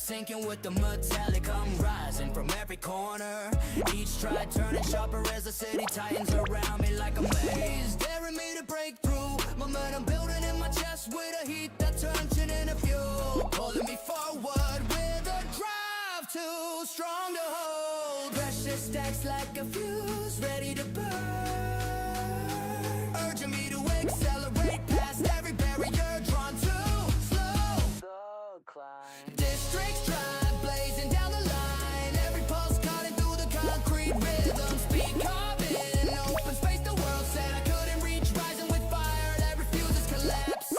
sinking with the metallic. I'm rising from every corner. Each stride turning sharper as the city tightens around me like a maze, daring me to break through. Momentum building in my chest with a heat that turns shit into fuel, pulling me forward with a drive too strong to hold. Pressure stacks like a fuse, ready to burn, urging me to accelerate past every barrier drawn too slow. The climb. Districts drive, blazing down the line. Every pulse cutting through the concrete rhythm. Speed carbon, open space. The world said I couldn't reach. Rising with fire that refuses collapse.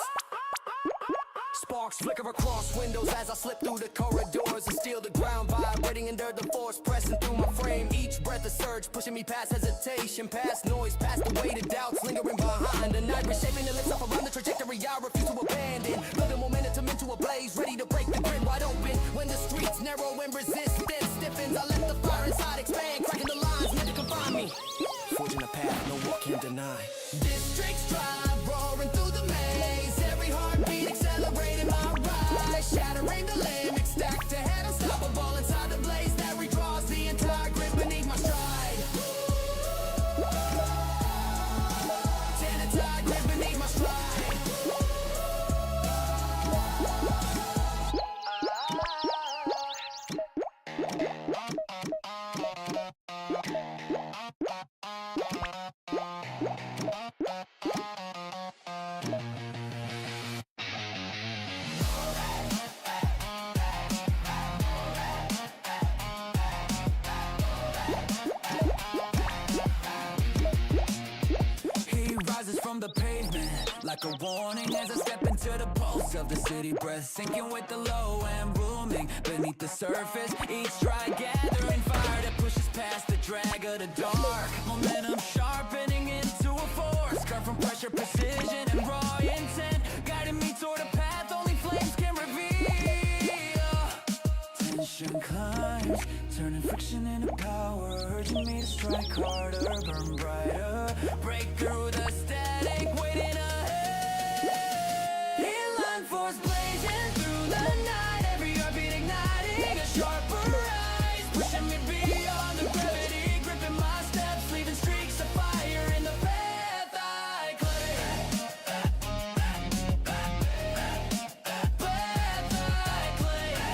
Sparks flicker across windows as I slip through the corridors and steal the ground, vibrating under the force pressing through my frame. Each breath a surge, pushing me past hesitation, past noise, past the weight of doubts lingering behind. The night reshaping the lips up around the trajectory I refuse to abandon. Building momentum into a blaze, ready to break the grid wide open. When the streets narrow and resistance stiffens, I let the fire inside expand, cracking the lines meant to confine me. Forging a path no one can deny. Districts drive, roaring through the maze. Every heartbeat accelerating my rise, shattering the limits, stacked ahead, unstoppable inside the blaze that redraws the entire grid beneath my stride. The entire grid beneath my stride. From the pavement, like a warning as I step into the pulse of the city. Breath sinking with the low and booming beneath the surface. Each stride gathering fire that pushes past the drag of the dark. Momentum sharpening into a force, cut from pressure, precision, and raw intent, guiding me toward a path only flames can reveal. Tension climbs, turning friction into power, urging me to strike harder, burn brighter, break through the static, waiting ahead. Inline force blazing through the night, every heartbeat igniting a sharper rise, pushing me beyond the gravity, gripping my steps, leaving streaks of fire in the path I claim. Path I claim.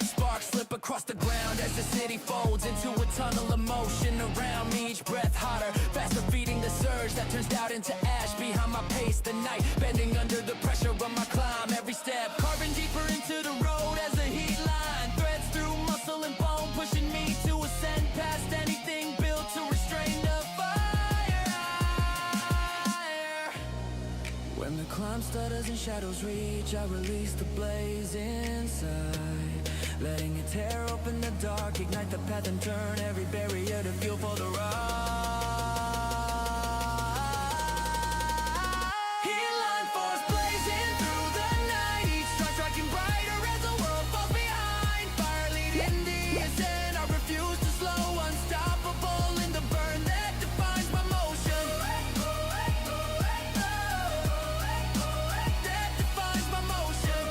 Sparks slip across the ground as the city folds into a tunnel of motion around me. Each breath hotter, faster feeding the surge that turns doubt into ash behind my pace. The night bending under the pressure of my climb. Every step carving deeper into the road as the heat line threads through muscle and bone, pushing me to ascend past anything built to restrain the fire. When the climb stutters and shadows reach, I release the blaze inside, letting it tear open the dark, ignite the path and turn every barrier to fuel for the ride. Inline force blazing through the night, each strike striking brighter as the world falls behind. Fire leading the ascent, I refuse to slow, unstoppable in the burn that defines my motion. That defines my motion.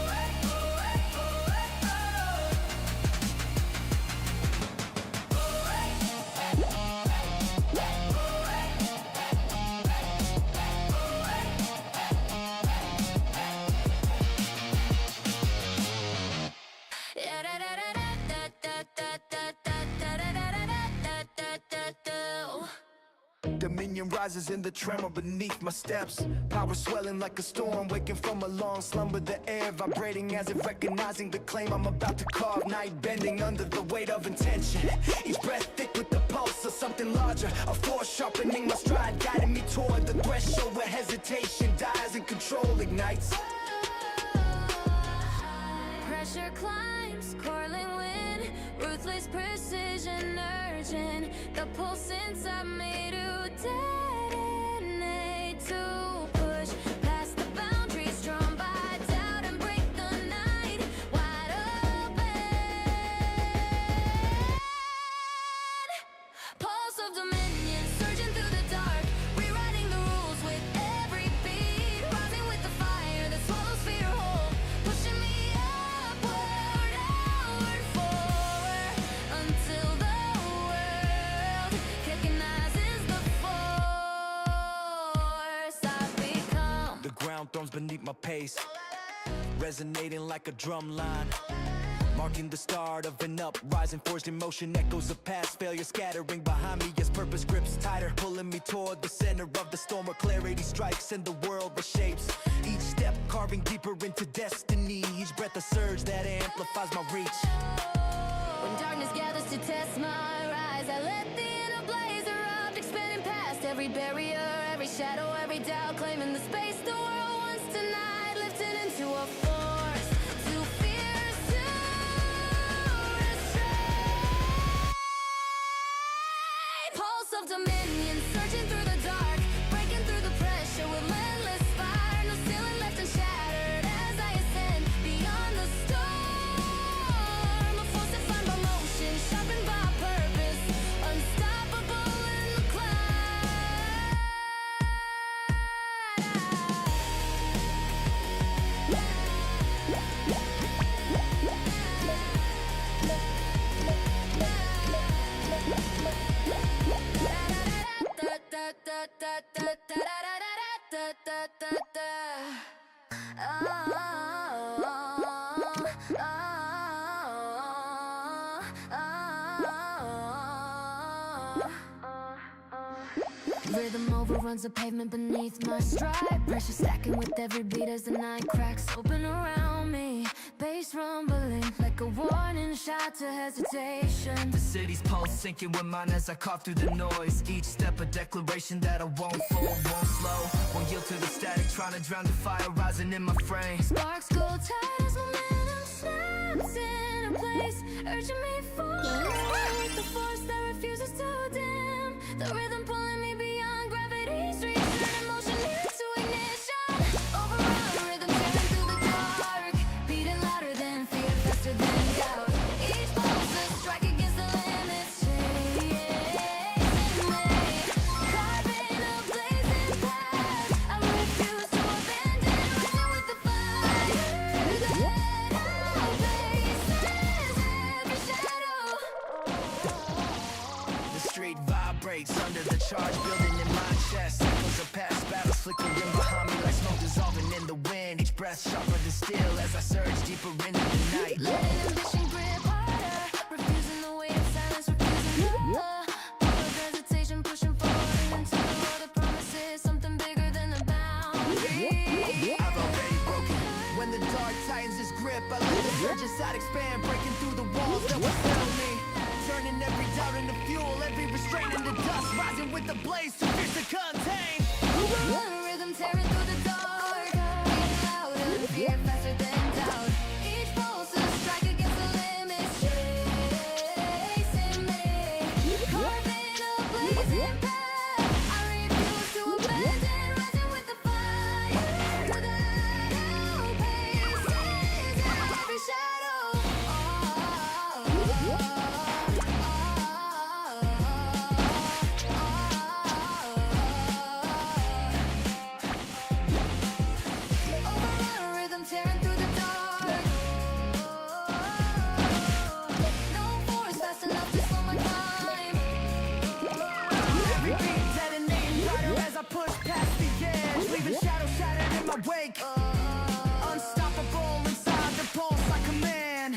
Dominion rises in the tremor beneath my steps. Power swelling like a storm, waking from a long slumber. The air vibrating as if recognizing the claim I'm about to carve. Night bending under the weight of intention. Each breath thick with the pulse of something larger. A force sharpening my stride, guiding me toward the threshold where hesitation dies and control ignites. Pressure climbs, coiling wind, ruthless precision urging the pulse inside me to detonate, to push past the boundaries drawn by doubt and break the night wide open. Pulse of dominion surging through the dark, rewriting the rules with every beat, rising with the fire that swallows fear whole. beneath my pace, resonating like a drum line, marking the start of an uprising, forged in motion, echoes of past failure scattering behind me as purpose grips tighter, pulling me toward the center of the storm where clarity strikes and the world reshapes. Each step carving deeper into destiny, each breath a surge that amplifies my reach. When darkness gathers to test my rise, I let the inner blaze erupt, expanding past every barrier, every shadow, every doubt, claiming the space the world wants tonight, lifting into a force too fierce to restrain. Pulse of dominion, surging through the dark, breaking through the pressure with endless fire. No ceiling left unshattered as I ascend beyond the storm. A force defined by motion, sharpened by purpose, unstoppable in the cloud. Rhythm overruns the pavement beneath my stride. Pressure stacking with every beat as the night cracks open around me. Bass rumbling like a warning shot to hesitation. The city's pulse sinking with mine as I cough through the noise. Each step a declaration that I won't fold, won't slow, won't yield to the static, trying to drown the fire rising in my frame. Sparks go tight as momentum snaps in a place, urging me forward. The force that refuses to dim, the rhythm pulling me beyond gravity's reach, turning motion into ignition. Overrun rhythm tearing through the dark, beating louder than fear, faster than doubt. Each pulse a strike against the limits, chasing me, carving a blazing path. I refuse to abandon, rising with the fire. Every shadow. The street vibrates under the charge building in my chest. Echoes of past battles flickering behind me like smoke dissolving in the wind. Each breath sharper than steel as I surge deeper into the night. Letting ambition grip harder, refusing the weight of silence, refusing the all of hesitation, pushing forward into the world that promises something bigger than the boundary. I've already broken. When the dark tightens its grip, I let the surge inside expand, breaking through the walls that would settle me. Turning every doubt into fuel, every restraint into dust, rising with the blaze too fierce to contain. Rhythm tearing through the dark, beating louder, fear faster than doubt. Each pulse a strike against the limits, chasing me, carving a blazing path. I refuse to abandon, rising with the fire. Without outpaces every shadow. Overrun rhythm tearing through the dark. No force fast enough to slow my climb. Every beat detonating brighter as I push past the edge, leaving shadows shattered in my wake. Unstoppable inside the pulse I command.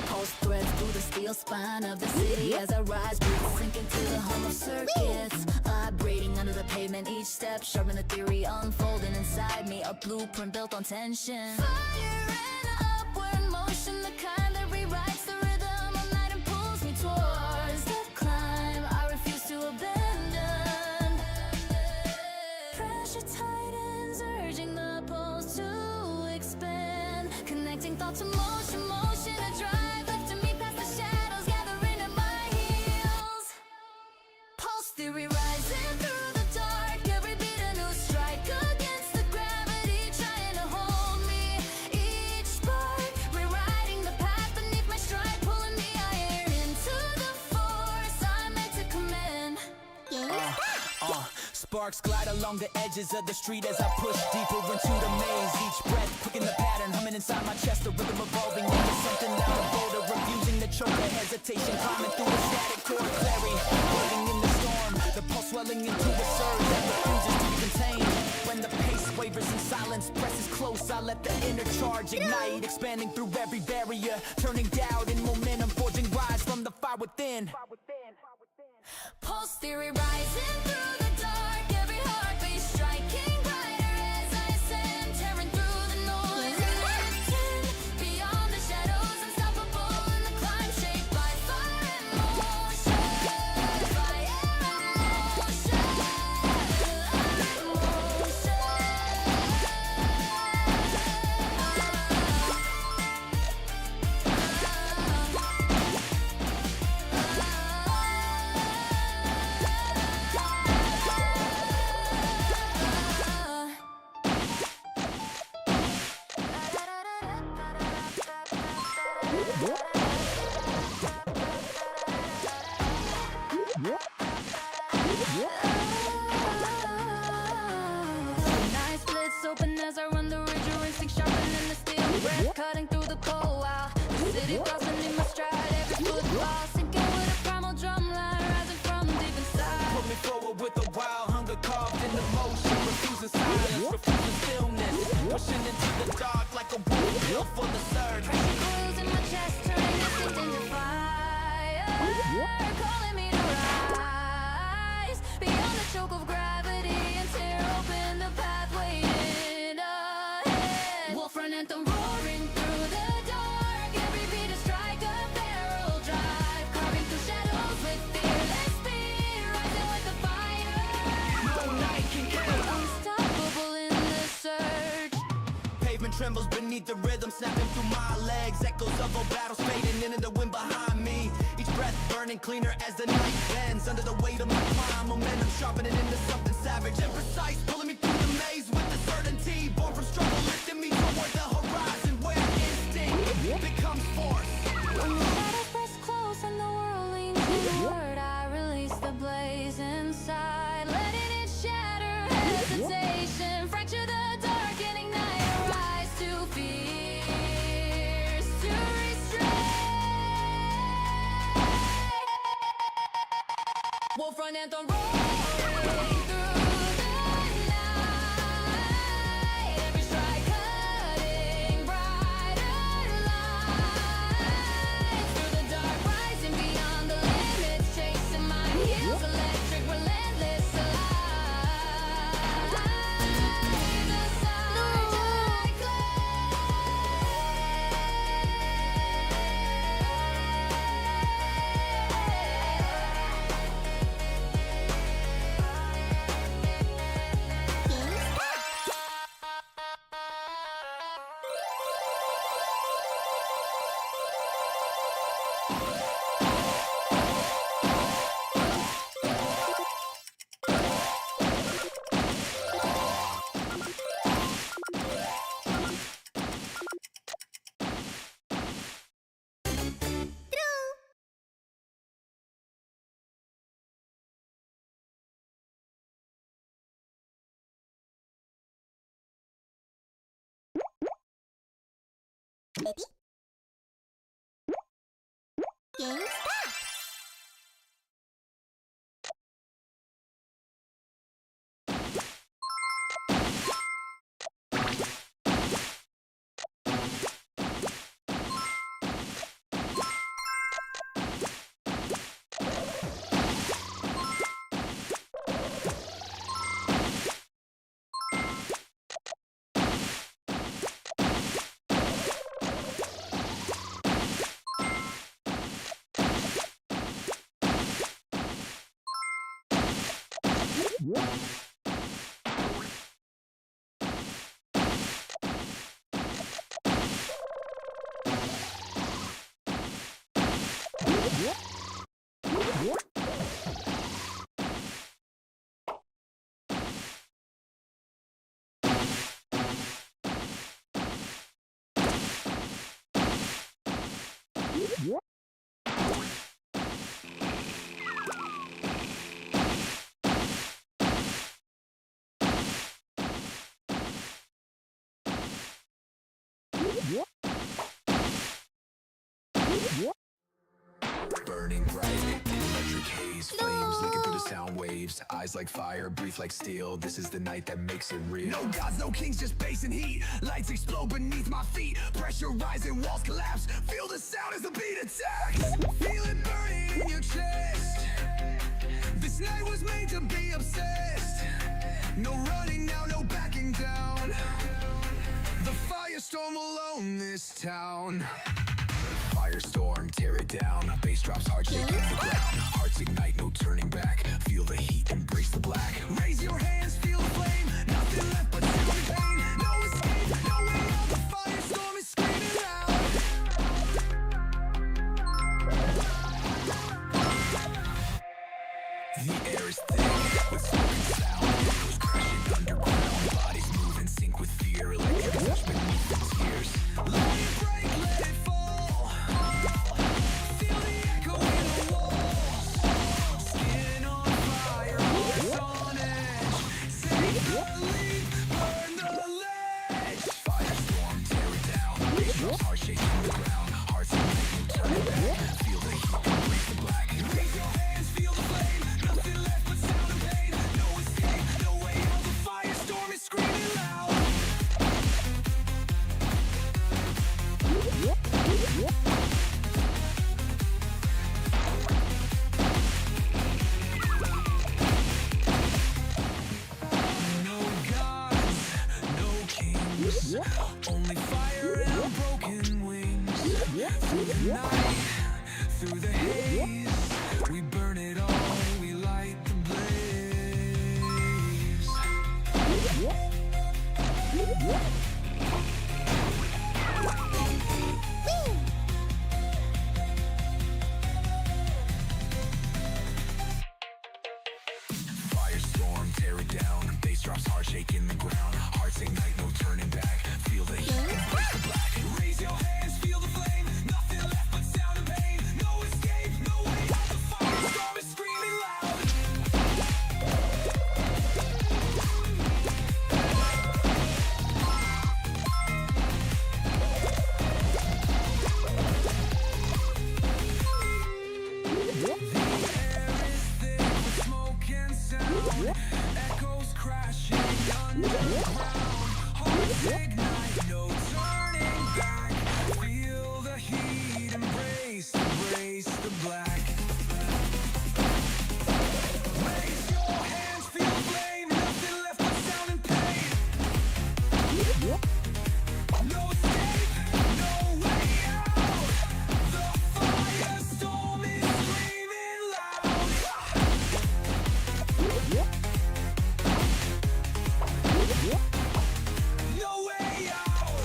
Pulse threads through the steel spine of the city as I rise, breathe, sink into the hum of circuits, vibrating under the pavement. Each step sharpen the theory unfolding inside me, a blueprint built on tension. Fire and upward motion, the kind that rewrites the rhythm of night and pulls me towards the climb. I refuse to abandon. Pressure tightens, urging the pulse to expand, connecting thought to motion, motion a drive, lifting me past the shadows, gathering at my heels. Pulse theory rising through the dark, every beat a new strike against the gravity, trying to hold me. Each sparks glide along the edges of the street as I push deeper into the maze. Each breath quicken the pattern, humming inside my chest, the rhythm evolving into something louder, bolder, refusing the choker, hesitation, climbing through the static chord, clary, waiting in the storm, the pulse swelling into a surge that refuses to be contained. When the pace wavers in silence, presses close, I let the inner charge ignite, expanding through every barrier, turning doubt in momentum, forging rise from the fire within. Pulse theory rising through the dark, every heartbeat striking brighter as I ascend, tearing through the noise and lifting beyond the shadows, unstoppable in the climb, shaped by fire and motion, fire and motion, Night splits open as I run the ridge, your instinct sharpening the steel, breath cutting through the cold. Wow, the city falls beneath my stride, every footfall sinking with a primal drum line rising from deep inside. Put me forward with a wild hunger carved in the motion, refusing silence, refusing stillness, pushing into the dark like a wolf built for the surge. Pressure coils in my chest, turning instinct into fire, calling me to rise beyond the choke of gravity and tear open the pathway in ahead. Wolf run anthem roaring through the dark, every beat a strike, a barrel drive, carving through shadows with fearless speed, rising with the fire. No night can kill. Unstoppable in the surge. Pavement trembles beneath the rhythm, snapping through my legs. Echoes of old battles fading into the wind behind me. Each breath burning cleaner as the night bends under the weight of my climb. Momentum sharpening into something savage and precise, pulling me through the maze with the certainty. Born from struggle, lifting me toward the horizon where instinct becomes force. When the shadows press close and the world leans inward, I release the blaze inside, letting it shatter hesitation, fracture the dark and ignite a rise to fierce, to restrain. Wolf run anthem roaring through the night, every strike cutting brighter lines through the dark, rising beyond the limits, chasing my heels, electric, relentless, alive. The surge I Ready? Game start! burning bright. Electric haze, flames licking through the sound waves. Eyes like fire, breathe like steel. This is the night that makes it real. No gods, no kings, just bass and heat. Lights explode beneath my feet. Pressure rising, walls collapse. Feel the sound as the beat attacks. Feel it burning in your chest. This night was made to be obsessed. No running now, no backing down. The firestorm will own this town. Firestorm, tear it down. Bass drops hard, shaking the ground. Hearts ignite, no turning back. Feel the heat, embrace the black. Raise your hands, feel the flame. Nothing left but sound and pain. No escape, no way out. The firestorm is screaming loud. The air is thick with smoke and sound. Echoes crashing underground. Bodies move in sync with fear. Electric touch beneath the tears. Let it break, let it fall. Feel the echo in the walls. Skin on fire, hearts on edge. Take the leap, burn the ledge. Firestorm, tear it down. Bass drops hard, shaking the ground. Hearts ignite, no turning back. Feel the heat, embrace the black. Raise your hands, feel the flame. Nothing left but sound and pain. No escape, no way out. The firestorm is screaming loud. No gods, no kings, only fire and broken wings. Through the night, through the haze, we burn it all, we light the blaze. Firestorm, tear it down. Bass drops hard, shaking the ground. Hearts ignite, no turning back. Feel the heat, embrace the black. Raise your hands, feel the flame. Nothing left but sound and pain. No escape, no way out. The firestorm is screaming loud. The air is thick with smoke and sound. Echoes crashing underground. Hearts ignite, no turning back. Feel the heat, embrace the black. Raise your hands, feel the flame. Nothing left but sound and pain. No escape, no way out. The firestorm is screaming loud. No way out.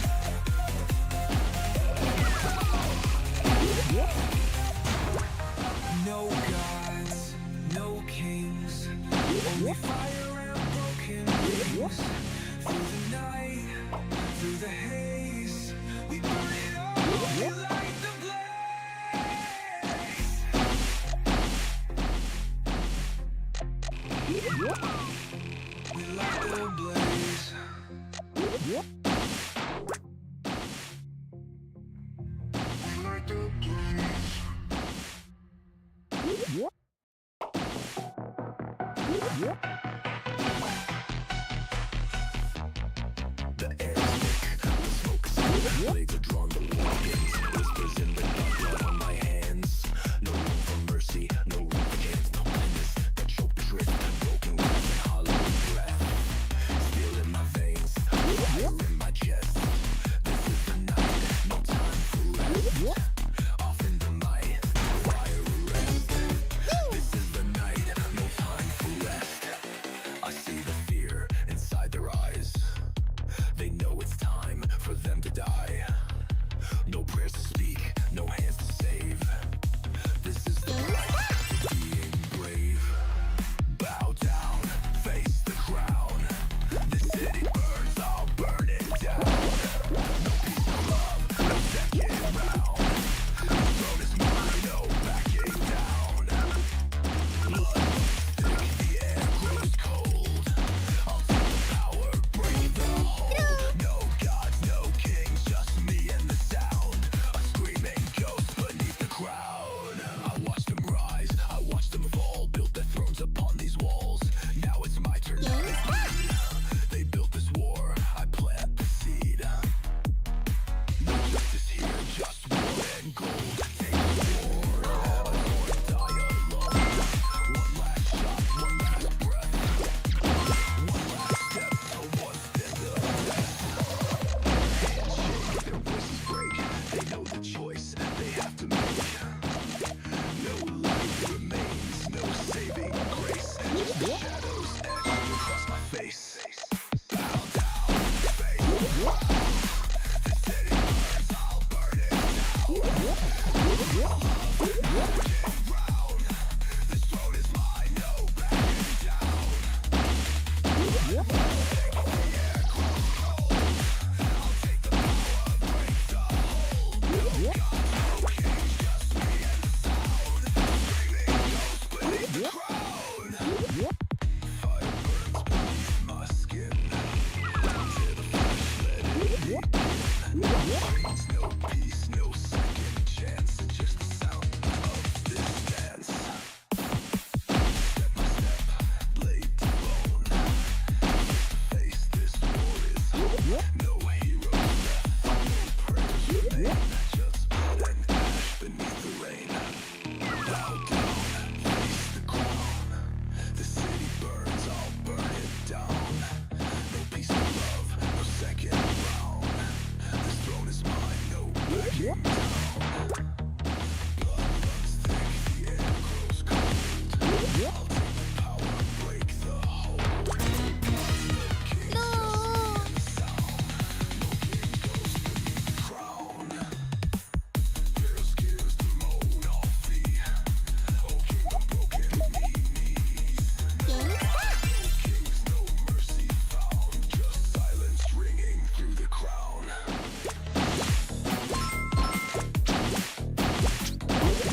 No gods, no kings, only fire and broken wings. Through the night, through the haze, we burn it all, we light the blaze. We light the blaze. We light the blaze. The air is thick, the smoke is thick. Blades are drawn, the war begins. Whispers in the dark, blood on my hands. No room for mercy, no room for chance. No blindness that choke the drift. Broken glass and hollow breath. Steel in my veins, fire in my chest. This is the night, no time for rest. Off in the night, fire arrest. This is the night, no time for rest. I see the fear inside their eyes. They know it's time for them to die.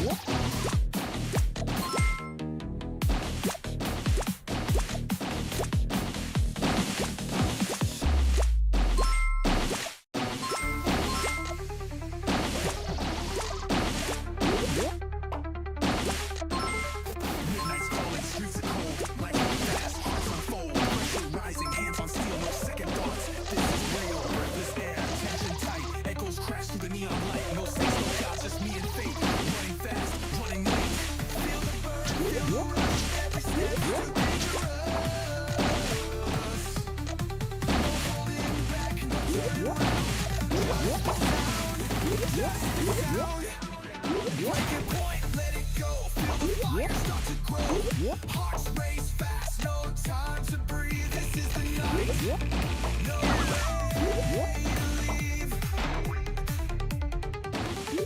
Midnight's calling, streets are cold. Life is fast, hearts unfold. Pressure rising, hands on steel, no second thoughts. This is real, breathless air, tension tight. Echoes crash through the neon light. No saints, no gods, just me and fate. Running fast, running late. Feel the burn, feel the rush. Every step too dangerous. No holding back, no turning around. Just the sound. Breaking point, let it go. Feel the fire start to grow. Hearts race fast, no time to breathe. This is the night. No way to leave.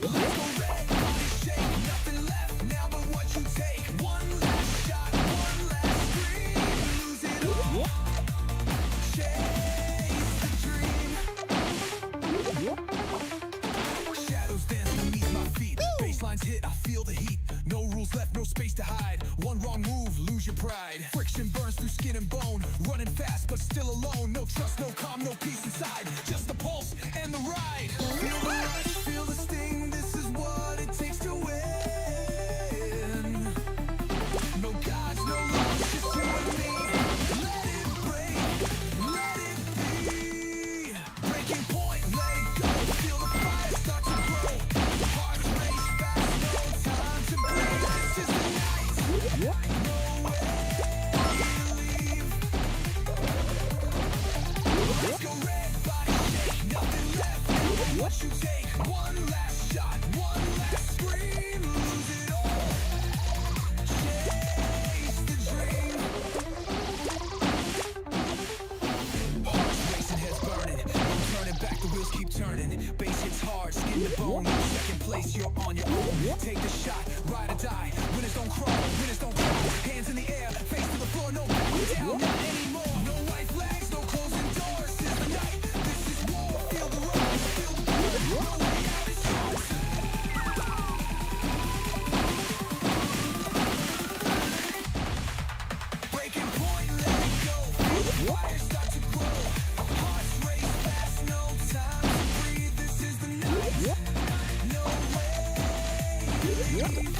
Let's go red, body shake. Nothing left now but what you take. One last shot, one last scream. Lose it all. Chase the dream. Shadows dance beneath my feet. Baselines hit, I feel the heat. No rules left, no space to hide. One wrong move, lose your pride. Friction burns through skin and bone. Running fast, but still alone. No trust, no calm, no peace inside. Just the pulse and the ride. Feel the rush, feel the sting. This is what it takes to win. No gods, no laws, just you and me. Let it break, let it be. Breaking point, let it go. Feel the fire start to grow. Hearts race fast, no time to breathe. This is the night. No way to leave. Let's go red, body shake. Nothing left, now but what you take. One last shot, one last scream. Lose it all. Chase the dream. Hearts racing, heads burning. No turning back, the wheels keep turning. Bass hits hard, skin to bone. Second place, you're on your own. Take the shot, ride or die. Winners don't crawl, winners don't cry. Hands in the air, face to the floor, no backing down, not anymore. No white flags, no closing doors. This is the night, this is war. Feel the rise, feel the burn. No way out, it's yours. Breaking point, let it go. Feel the fire start to grow. Hearts race fast, no time to breathe. This is the night. No way to leave.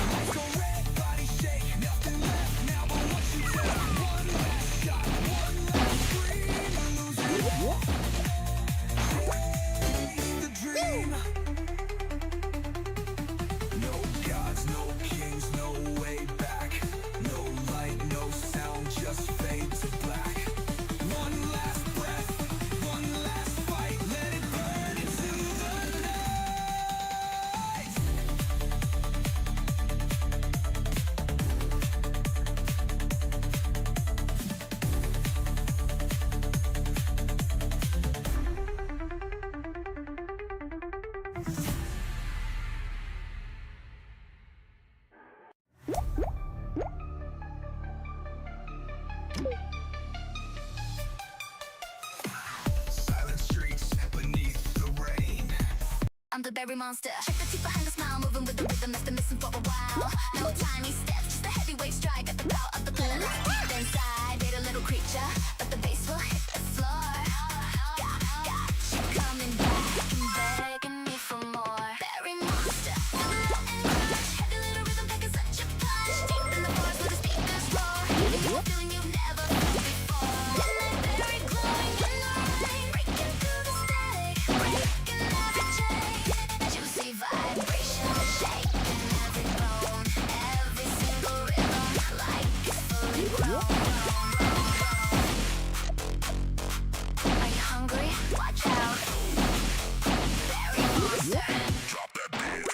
Let's go red, body shake. Nothing left now but what you take. One last shot, one last scream. Lose it all. Chase the dream. No gods, no kings, no way back. No light, no sound, just fade to black. One last breath, one last fight. Let it burn into the night. Silent streets beneath the rain. I'm the berry monster. Check the teeth behind the smile, moving with the rhythm that's been missing for a while. No tiny steps, just a heavyweight strike at the power of the planet. Deep inside, made a little creature, but the bass will hit the floor. Got you coming back and begging me for more. Berry monster, feel the light and crush. Heavy little rhythm packing such a punch. Deep in the forest where the speakers roar. Giving you a feeling you've never felt before. Midnight berry glowing in the rain, breaking through the static, breaking every chain. Juicy vibration, shaking every bone, every single rhythm, like it's fully grown. Are you hungry? Watch out. Berry monster. Drop that beat.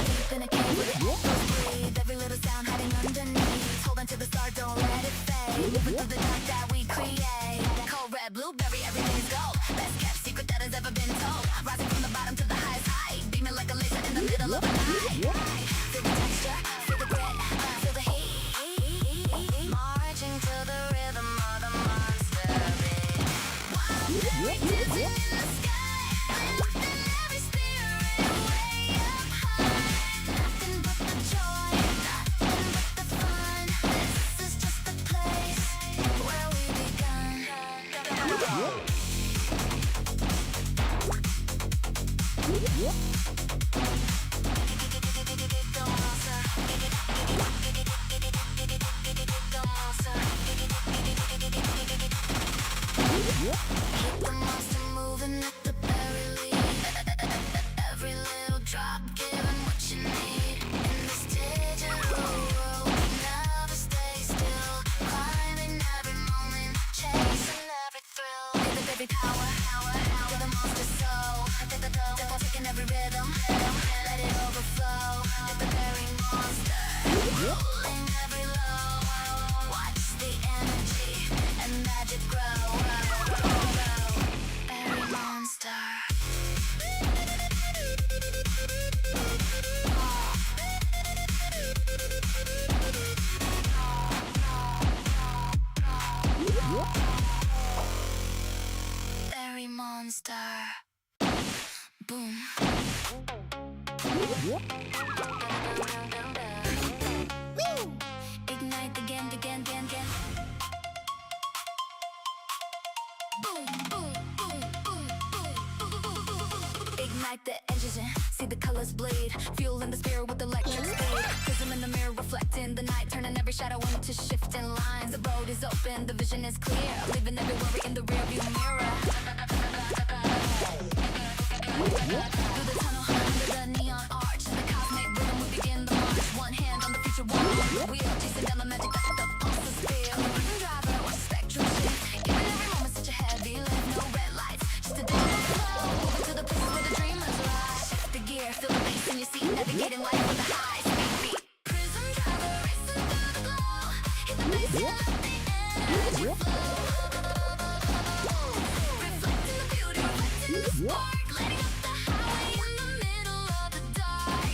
Deep in a cave where the echoes breathe, every little sound hiding underneath. Hold on to the start, don't let it fade. Moving through the dark that we create. Cold red, blueberry, everything's gold. Best kept secret that has ever been told. Rising from the bottom to the highest height, beaming like a laser in the middle of the night. Feel the texture, feel the grit, feel the heat. Marching to the rhythm of the monster. Keep the monster moving at the very least. Every little drop, giving what you need. In this digital world, we never stay still. Climbing every moment, chasing every thrill. Give it every power, give the monster soul. Devil taking every rhythm, let it overflow. Let the very monster rolling every low. Watch the energy and magic grow. Every monster. Berry monster. Boom. Ignite again. Boom. Ignite the engine, see the colors bleed. Fueling the spirit with electric speed. Prism in the mirror reflecting the night, turning every shadow into shifting lines. The road is open, the vision is clear, leaving every worry in the rearview mirror. Through the tunnel, under the neon arch, the cosmic rhythm will begin the march. One hand on the future, one on the wheel, chasing down the magic that the pulses feel. The rhythm driver, watch the spectrum shift, giving every moment such a heavy lift. No red lights, just a digital flow, moving to the places where the dreamers lie. Shift the gear, feel the bass in your seat, navigating life with the highs. Beat. Prism driver, racing through the glow, hit the bass, feel the energy flow. Reflecting the beauty, reflecting the spark. Lighting up the highway in the middle of the dark.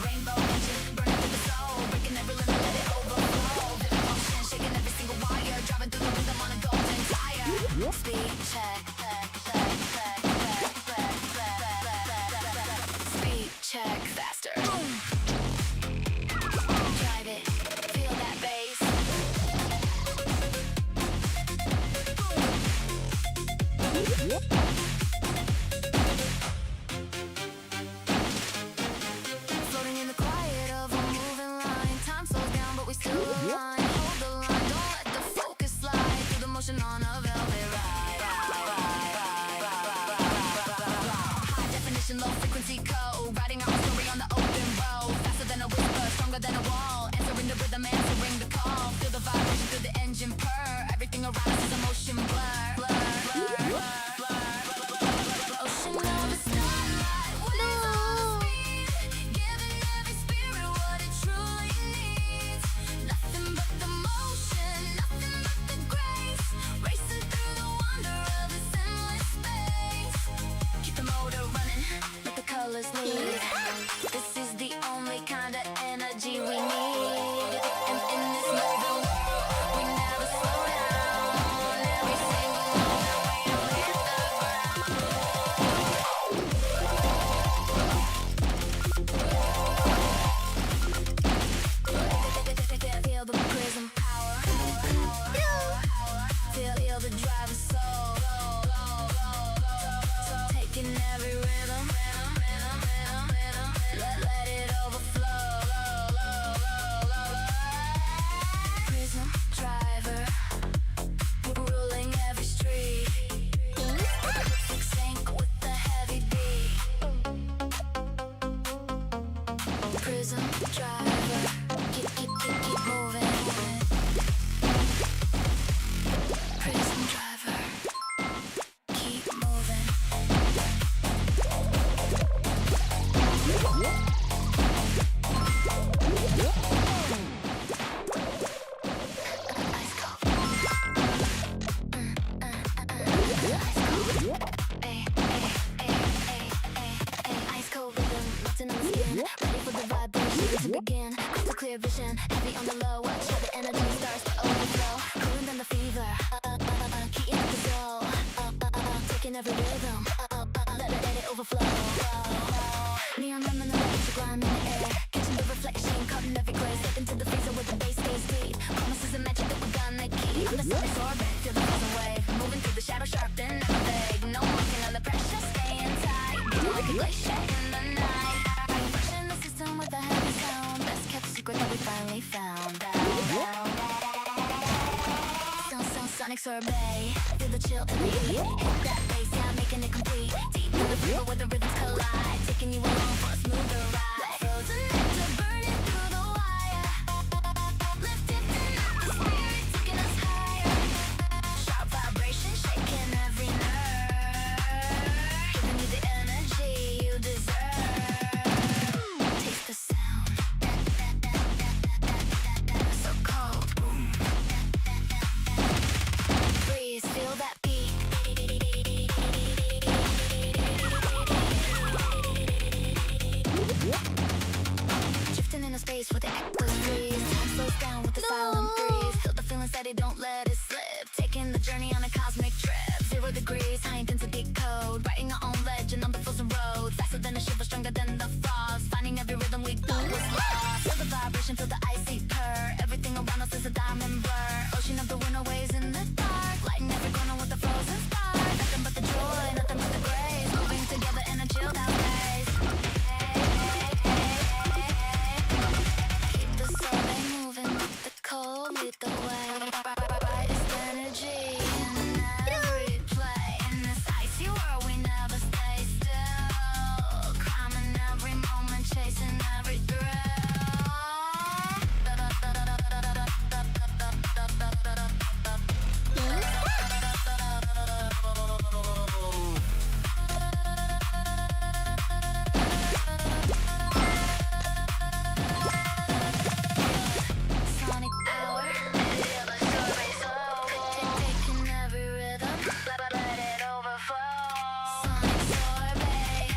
Rainbow engine, burning through the soul, breaking every limit, let it overflow. Vivid motion, shaking every single wire, driving through the rhythm on a golden tire. Speed check, speed check, faster. Drive it, feel that bass. Floating in the quiet of a moving line. Time slows down, but we still align. Hold the line, don't let the focus slide. Through the motion on a velvet ride. High definition, low frequency code. Riding our story on the open road. Faster than a whisper, stronger than a wall. Answering the rhythm, answering the call. Feel the vibration through the engine purr. Everything around us is a motion blur. Ocean of a starlight, waves of speed, giving every spirit what it truly needs. Nothing but the motion, nothing but the grace, racing through the wonder of this endless space. Keep the motor running, let the colors lead. This is the only kind of energy we need. And in this moving world, we never slow down. Every single moment we hit the ground. Feel the prism power. Feel the driver's soul. Taking every rhythm. Let it overflow. Prism driver, ruling every street. Sync with the heavy beat. Prism driver, keep moving. Prism driver, keep moving. Ice cold. Ice cold rhythm, melting on the skin. Ready for the vibration to begin. Crystal clear vision, heavy on the low. Watch how the energy starts to overflow. Cooling down the fever, keying up the glow. Taking every rhythm, let it overflow. Neon lemon, the electric lime in the air. Catching the reflection, caught in every glare. Step into the freezer with the bass stays deep. Promises and magic that we're gonna keep. I'm the sun is orbit. moving through the shadow, sharp and never fade. No walking on the pressure, staying tight. Beating like a glacier in the night. Pushing the system with a heavy sound. Best kept secret that we finally found out. Sonic sorbet, feel the chill in the heat. Hit that bass, yeah, making it complete. Deep in the river where the rhythms collide, taking you along for a smoother ride. Frozen nectar burning through the wire, lifting up the spirit, taking us higher. Sharp vibration, shaking every nerve, giving you the energy you deserve. Taste the sound, so cold. Breeze, feel that beat. Drifting in a space where the echoes freeze. Time slows down with the silent breeze. Feel the feeling steady, don't let it slip. Taking the journey on a cosmic trip. 0 degrees, high intensity code. Writing our own legend on the frozen road. Faster than a shiver, stronger than the frost. Finding every rhythm we thought was lost. Feel the vibration, feel the icy purr. Everything around us is a diamond blur. Ocean of the winter waves in the dark. Lighting every corner with the frozen spark. Nothing but the joy, nothing but the grace. Moving together in a chilled out place. Keep the soul moving, the cold lead the way. Brightest energy in every play. In this icy world we never stay still. Climbing every moment, chasing every thrill. Sonic power, feel the sorbet soul. Taking every rhythm, let it overflow. Sonic sorbet,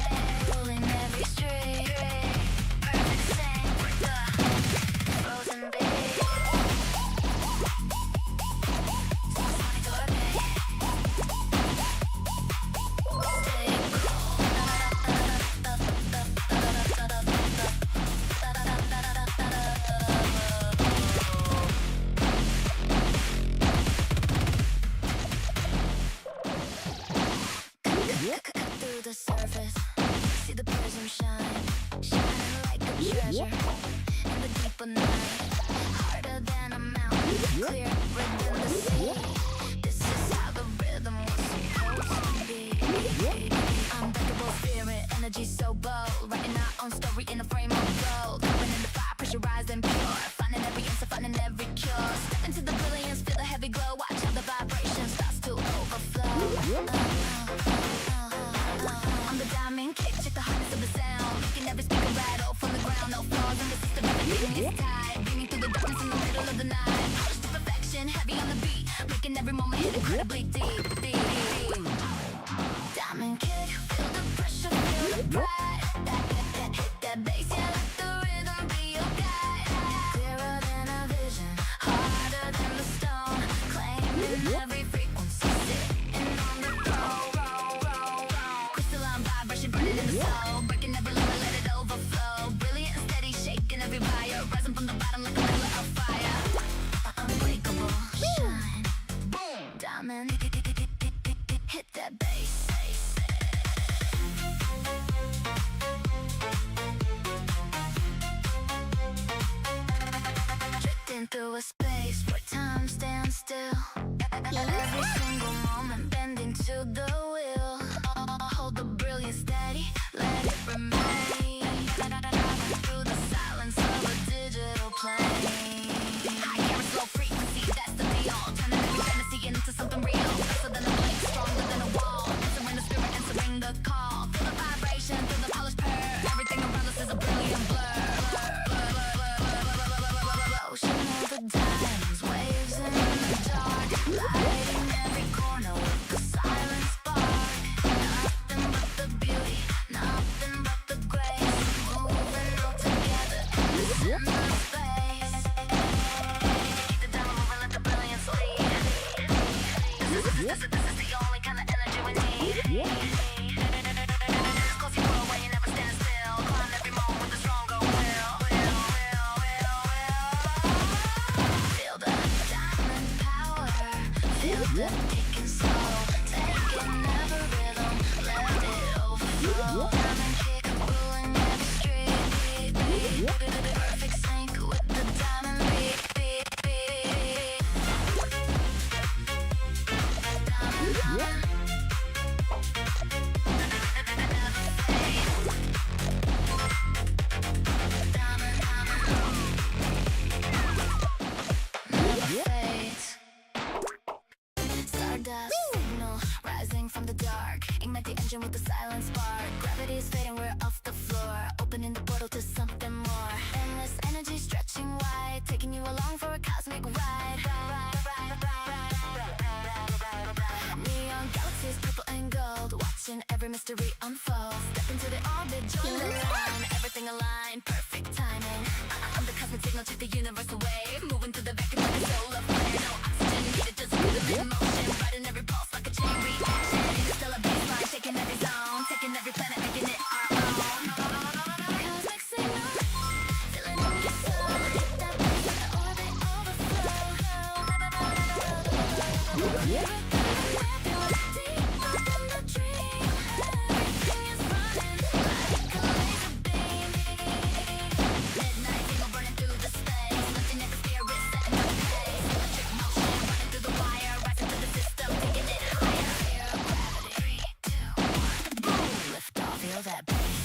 pulling every string. Perfect sync with the frozen beat. Sonic sorbet, stay through the surface, see the prism shine, shining like a treasure in the deep of night. Harder than a mountain, clearer than the sea. This is how the rhythm was supposed to be. Unbreakable spirit, energy so bold, writing our own story in a frame of gold. Coming in the fire, pressurized and pure, finding every answer, finding every cure. Step into the brilliance, feel the heavy glow. Watch how the vibration starts to overflow. On the diamond kick, check the hardness of the sound. Making every speaker rattle from the ground. No flaws in the system, everything is tight. Beaming through the darkness in the middle of the night. Polished to perfection, heavy on the beat. Making every moment hit incredibly deep, deep. Diamond kick, feel the pressure, feel the pride. Hit that bass, yeah, let the rhythm be your guide. Clearer than a vision, harder than the stone. Claiming every frequency, sitting on the throne. Crystalline vibration burning in the soul. Breaking every limit, let it overflow. Brilliant and steady, shaking every wire. Rising from the bottom like a pillar of fire. Unbreakable, shine. Diamond, hit that bass. Drifting through a space where time stands still. Every single moment bending to the wheel. Hold the brilliance steady, let it remain. Through the silence of a digital plane. High air, slow frequency, that's the deal. Turning every fantasy into something real. Faster than a blade, stronger than a wall. Answering the spirit, answering the call. Feel the vibration, feel the polished purr. Everything around us is a brilliant blur. Ocean of the diamonds, waves in the dark. Lighting every corner with the silent spark. Nothing but the beauty, nothing but the grace. Moving all together in the center of space. Keep the diamond moving, let the brilliance lead. This is the only kind of energy we need. Close your world where you never stand still. Climb every moment with a stronger will. Feel the diamond power, feel the taking soul. getting every rhythm, let it overflow. Diamond kick, ruling every street. Perfect sync with the diamond beat. Diamond, diamond. Stardust signal rising from the dark. Ignite the engine with the silent spark. Gravity is fading, we're off the floor. Opening the portal to something more. Endless energy stretching wide, taking you along for a cosmic ride. Neon galaxies, purple and gold, watching every mystery unfold. Step into the orbit, join the line. Everything aligned, perfect timing. I'm the cosmic signal, take the universe away. Moving through the vacuum like a solar flare. No oxygen needed, just rhythm in motion. Riding every pulse like a chain reaction. Interstellar baseline, taking every zone, taking every planet, making it our own. Cosmic signal, feeling in your soul. Hit that bass in the orbit overflow. Deeper than the dream. Everything is running like a laser beam. Midnight signal burning through the space, lifting at the spirit, setting the pace. Electric motion running through the wire, rising through the system, taking it higher. Zero gravity. 3, 2, 1, boom. Lift off, feel that bass.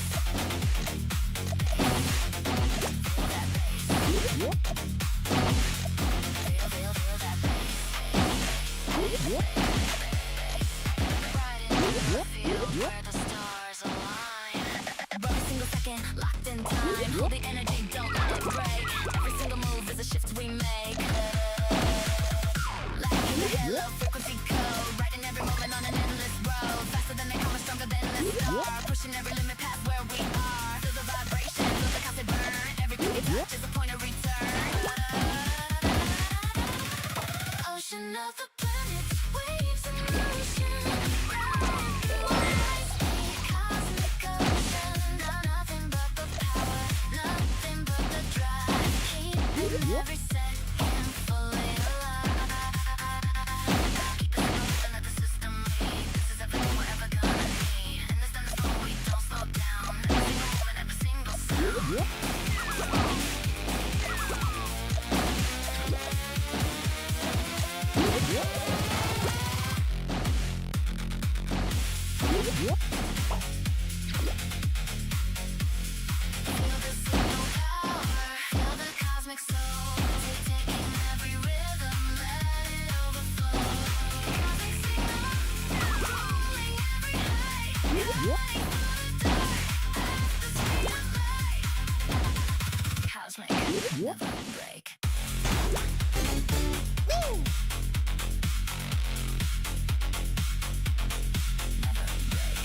Feel that bass. Feel that bass. Right into the field where the stars align. Every single second locked in time. Hold the energy, don't let it break. Every single move is a shift we make. Like in the hello frequency code, writing every moment on an endless road. Faster than they come, stronger than the star. Pushing every limit past where we are. Feel the vibration, feel the cosmic burn. Everything we touch is a point of return. Ocean of the planets, waves in motion. Running through high speed, cosmic ocean. Nothing but the power, nothing but the drive. Keeping every second fully alive. Keep us open, let the system lead. This is everything we're ever gonna need. In this dance floor, we don't slow down. Every single moment, every single sound. Feel the signal power, feel the cosmic soul. Taking every rhythm, let it overflow. Cosmic signal, ruling every height. Light through the dark, at the speed of light. Cosmic, never break. Woo! Never break.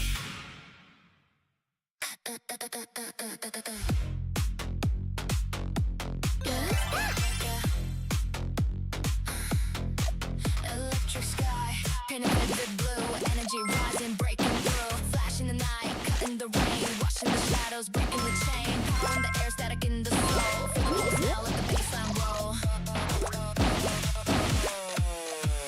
Electric sky, painted vivid blue, energy rising, breaking through, flashing the night, cutting the rain, washing the shadows, breaking the chain, power in the air, static in the soul, feel the pulse now, let the bassline roll.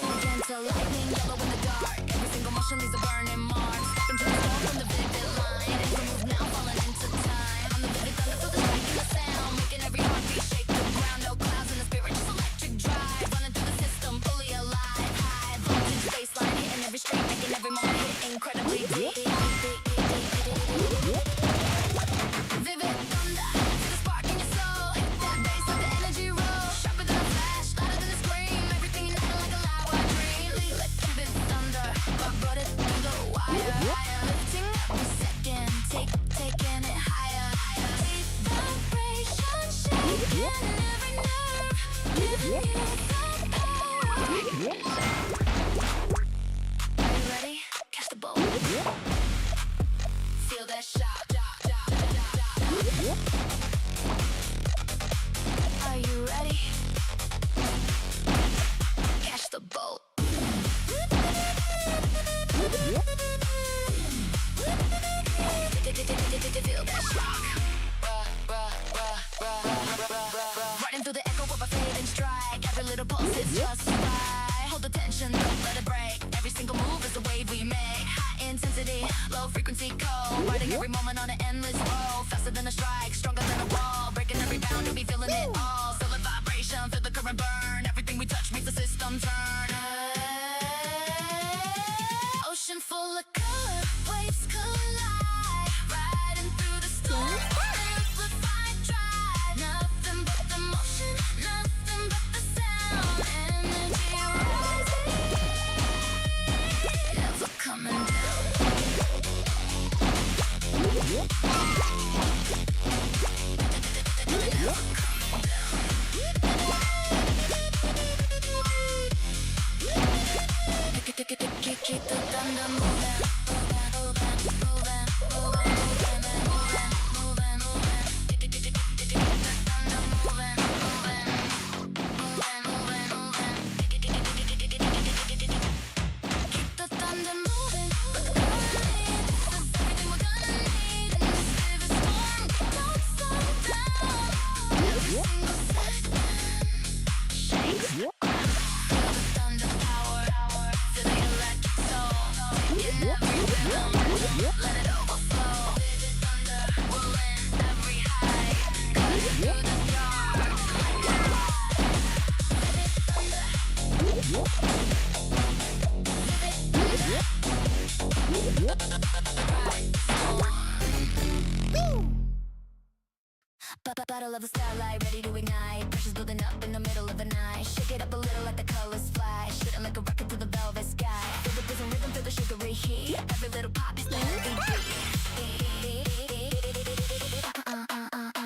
Magenta lightning, yellow in the dark, every single motion leaves a burning mark. Step into the storm from the vivid line, every move now falling into time. I'm the vivid thunder, feel the strike in the sound, making every heartbeat shake the ground. No clouds in the spirit, just electric drive, running through the system, fully alive. High voltage baseline, hitting every string, making every moment hit incredibly deep. Vivid thunder, feel the spark in your soul. Hit that bass, let the energy roll. Sharper than a flash, louder than a scream. Everything united like a loud wild dream. Like vivid thunder, God brought it through the wire. Lifting every second, taking it higher. Deep vibration, shaking every nerve, giving you the power. Are you ready? Catch the bolt. Feel that shock. Are you ready? Catch the bolt. Feel that shock. Running through the echo of a fading strike. Every little pulse is just right. Hold the tension, don't let it break. Every single move is a way wave we make. High intensity, low frequency cold. Riding every moment on an endless roll. Faster than a strike, stronger than a wall. Breaking every bound, you'll be feeling it all. Feel the vibration, feel the current burn. Everything we touch makes the system turn. Ocean full of color, waves collide. Riding through the storm, amplified drive. Nothing but the motion, nothing but the sound. Energy rising, never coming down. Never coming down. Keep the thunder moving, moving, moving, moving, moving, moving, moving. Keep the thunder moving, moving, moving, moving, moving. Keep the thunder moving, but the current is everything we're gonna need in this river storm. Don't slow down. Every single second shakes. Feel the thunder power, feel the electric soul. Taking every rhythm, let it overflow. Vivid thunder, rolling every high, cutting through the dark like a light. Vivid thunder, Battle of the starlight, ready to ignite. Pressure's building up in the middle of the night. Shake it up a little, let the colors fly. Shooting like a rocket to the velvet sky. Feel the rhythm, rhythm, feel the sugary heat. Every little pop is the MVP.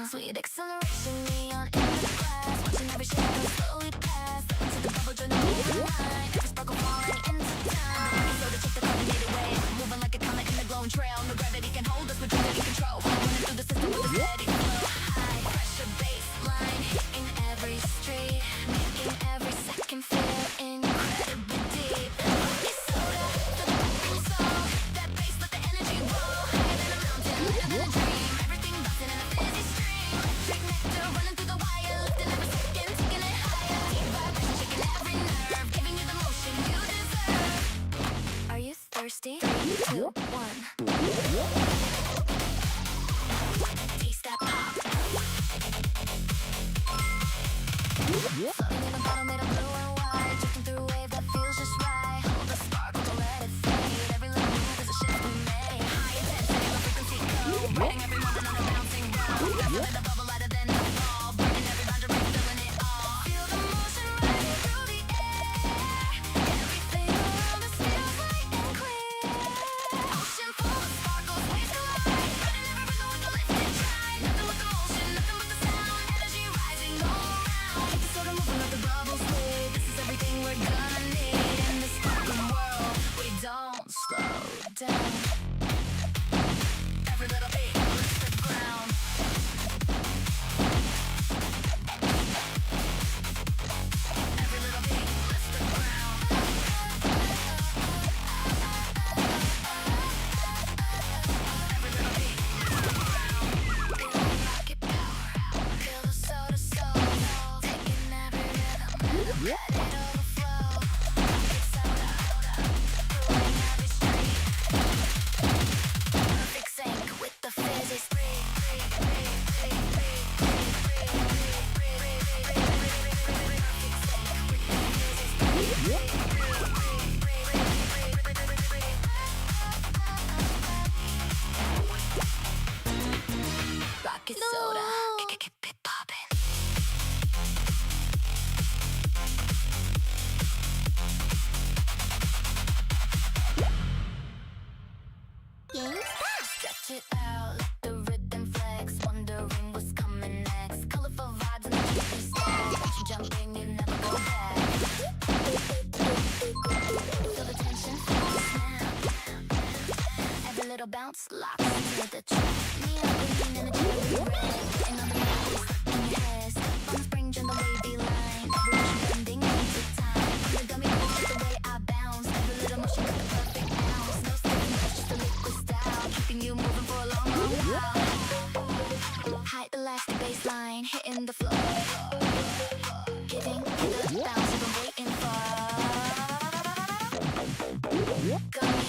Sweet acceleration, neon in the glass. Watching every shadow slowly pass. Into the bubble, join the moving line. Every sparkle falling into time. So to check the coordinated way. Moving like a comet in the glowing trail. No gravity can hold us with gravity control. Running through the system with a steady flow. High pressure baseline hitting every street, making every second feel incredibly deep. It's soda, the broken soul. That bass, let the energy roll. Higher than a mountain, lighter than a dream. Everything bouncing in a fizzy stream. Electric nectar running through the wire, lifting every second, taking it higher. Deep vibration, shaking every nerve, giving you the motion you deserve. Are you thirsty? 3, 2, 1. Taste that pop. Floating in a bottle made of blue and white. Drifting through a wave that feels just right. Hold the sparkle, don't let it fade. Every little move is a shift we make. High intensity, low frequency code. Riding every moment on a bouncing road. Feeling the bubble lighter than the fall. Breaking every boundary, feeling it all. Feel the motion rising through the air. Everything around us feels light and clear. Ocean full of sparkles, waves collide. Riding every rhythm with a lifted stride. Nothing but the motion, nothing but the sound. Energy rising all around. Keep the soda moving, let the bubbles wave. This is everything we're gonna need in this sparkling world. We don't slow down. Every little beat lifts the ground. Every little beat lifts the ground. Every little beat lifts the ground. Feel the rocket power, feel the soda soul. Taking every rhythm, let it overflow. Rocket soda, ruling every street. Perfect sync with the physics. Rocket soda, keep it poppin'. Stretch it out, let the rhythm flex. Wondering what's coming next. Colorful vibes and the tricky style. Once you jump in, you never go back. Feel the tension, feel the snap. Every little bounce locks into the track. Neon green and a cherry red. Getting on the map, stuck in your head. Step on the spring, join the wavy line. Every motion bending into time. I'm the gummy bear, just the way I bounce. Every little motion got the perfect bounce. No skipping, just a liquid style. Keeping you moving for a long, long while. High elastic baseline, hitting the floor. Giving the bounce you've been waiting for. Gummy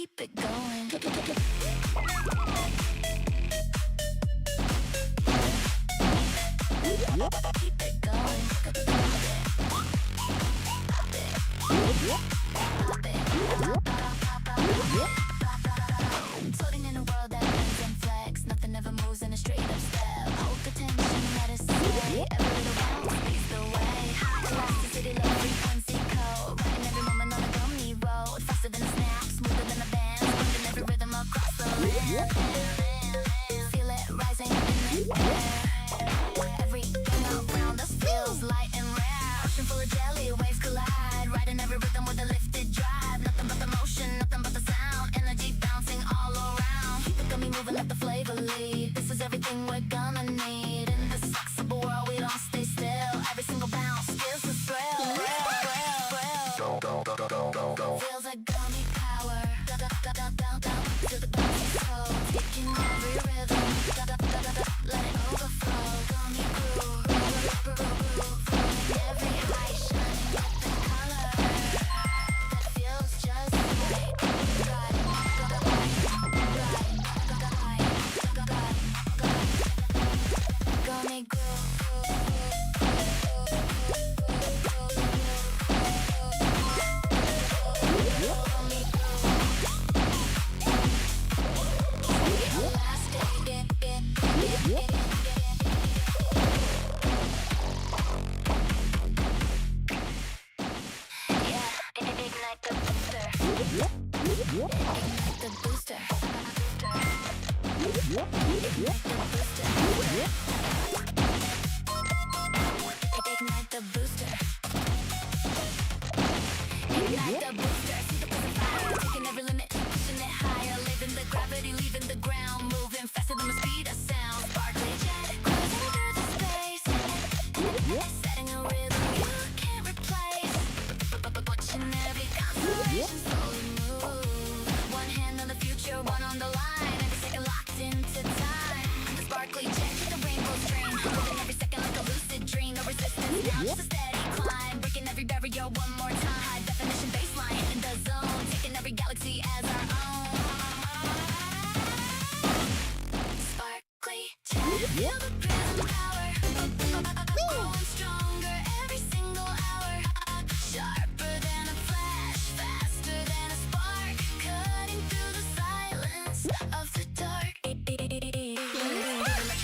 keep it going. Keep it going. Floating in a world that bends and flex. Nothing ever moves in a straight up step. Hold the tension, let us sway. Every little bounce leads the way. High elasticity, low frequency code. Riding every moment on a gummy road. Faster than a snap, smoother than a band. Spreading every rhythm across the land. Feel it rising in the air. Everything around us feels light and rare. Ocean full of jelly, waves collide. Riding every rhythm with a lifted drive. Nothing but the motion, nothing but the sound. Energy bouncing all around. Keep it got me moving like the flavor lead. This is everything we're gonna need. In this flexible world, we don't stay still. Every single bounce feels the thrill. Feels like gummy power. To the bouncy soul. Taking every rhythm. Let it overflow. Gummy groove. Every high shining with the color that feels just right. Gummy groove. Ignite the booster. Ignite the booster. Ignite the booster. Ignite the booster. See the buzz of fire. Taking every limit, pushing it higher. Living the gravity, leaving the ground. Moving faster than the speed of sound. Sparkly jet, cruising through the space. Setting a rhythm you can't replace. Watching every constellation slowly move. One hand on the future, one on the line. Every second locked into time. The sparkly jet, the rainbow stream. Living every second like a lucid dream. No resistance now, just a steady climb. Breaking every barrier one more time. High definition baseline in the zone. Taking every galaxy as our own. Sparkly jet, feel the prism power. Growing stronger every single hour. Sharper than a flash, faster than a spark. Cutting through the silence of the dark. Electric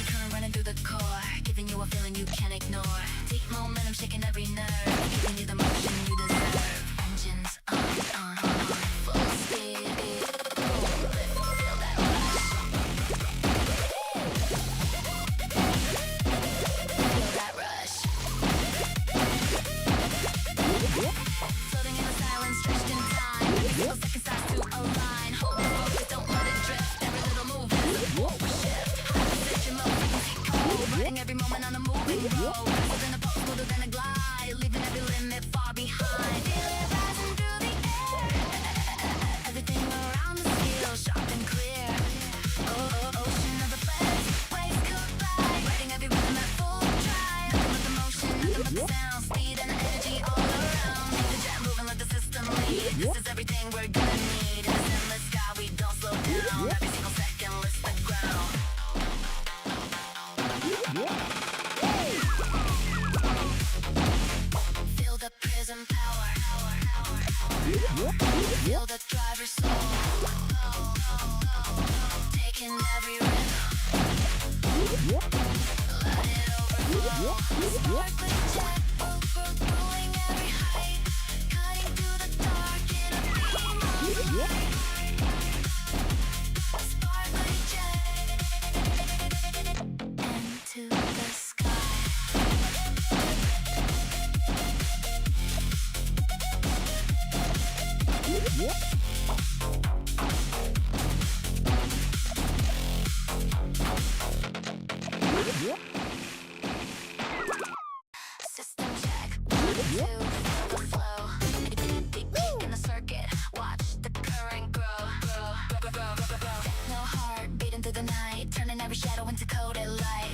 current running through the core. Giving you a feeling you can't ignore. Deep momentum shaking every nerve. Giving you the motion you deserve. Engines on, full speed. Feel that rush. Feel that rush. Floating in the silence, stretched in time. Every single second starts to align. Hold the focus, don't let it drift. Every little move is a forward shift. High precision, low frequency code. Riding every moment on a moving road. Faster than a pulse, smoother than a glide. Leaving every limit far behind. Feel it rising through the air. Everything around us feels sharp and clear. Ocean of the flares, waves collide. Riding every rhythm at full drive. Nothing but the motion, nothing but the sound. Speed and energy all around. Make the jet moving like the system lead. This is everything we're gonna need. In this endless sky, we don't slow down. Every single second lifts the ground. Feel the prism power. Feel the driver's soul. Taking every rhythm. Let it overflow. Sparkly jet overflowing every height. Cutting through the dark in a beam of light. Sparkly jet into the sky. System check. 1, 2, feel the flow. In the circuit, watch the current grow. No heart beating through the night, turning every shadow into coded light.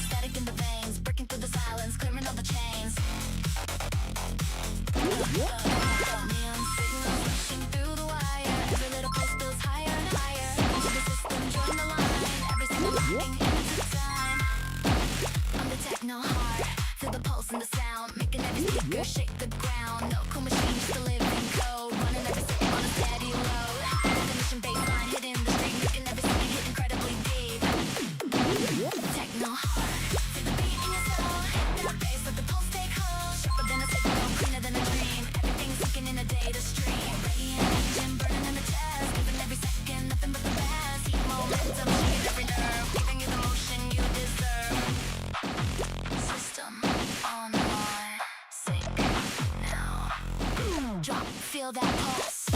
Static in the veins, breaking through the silence, clearing all the chains. Neon signals rushing through the wire. Every little pulse goes higher and higher. Into the system, join the line. Every single locking into time. I'm the techno heart. Feel the pulse and the sound, making every speaker shake the ground. No cool machine, just a living code. Running every second on a steady load. Definition baseline, hitting the street, making every second hit incredibly deep. Techno heart. Feel the beat in your soul. Hit that bass, let the pulse take hold. Sharper than a signal, cleaner than a dream. Everything's sinking in a data stream. Radiant engine burning in the chest. Giving every second nothing but the best. Heat momentum, shaking every nerve. Giving you the motion you deserve. System online. Sync now. Drop, feel that pulse.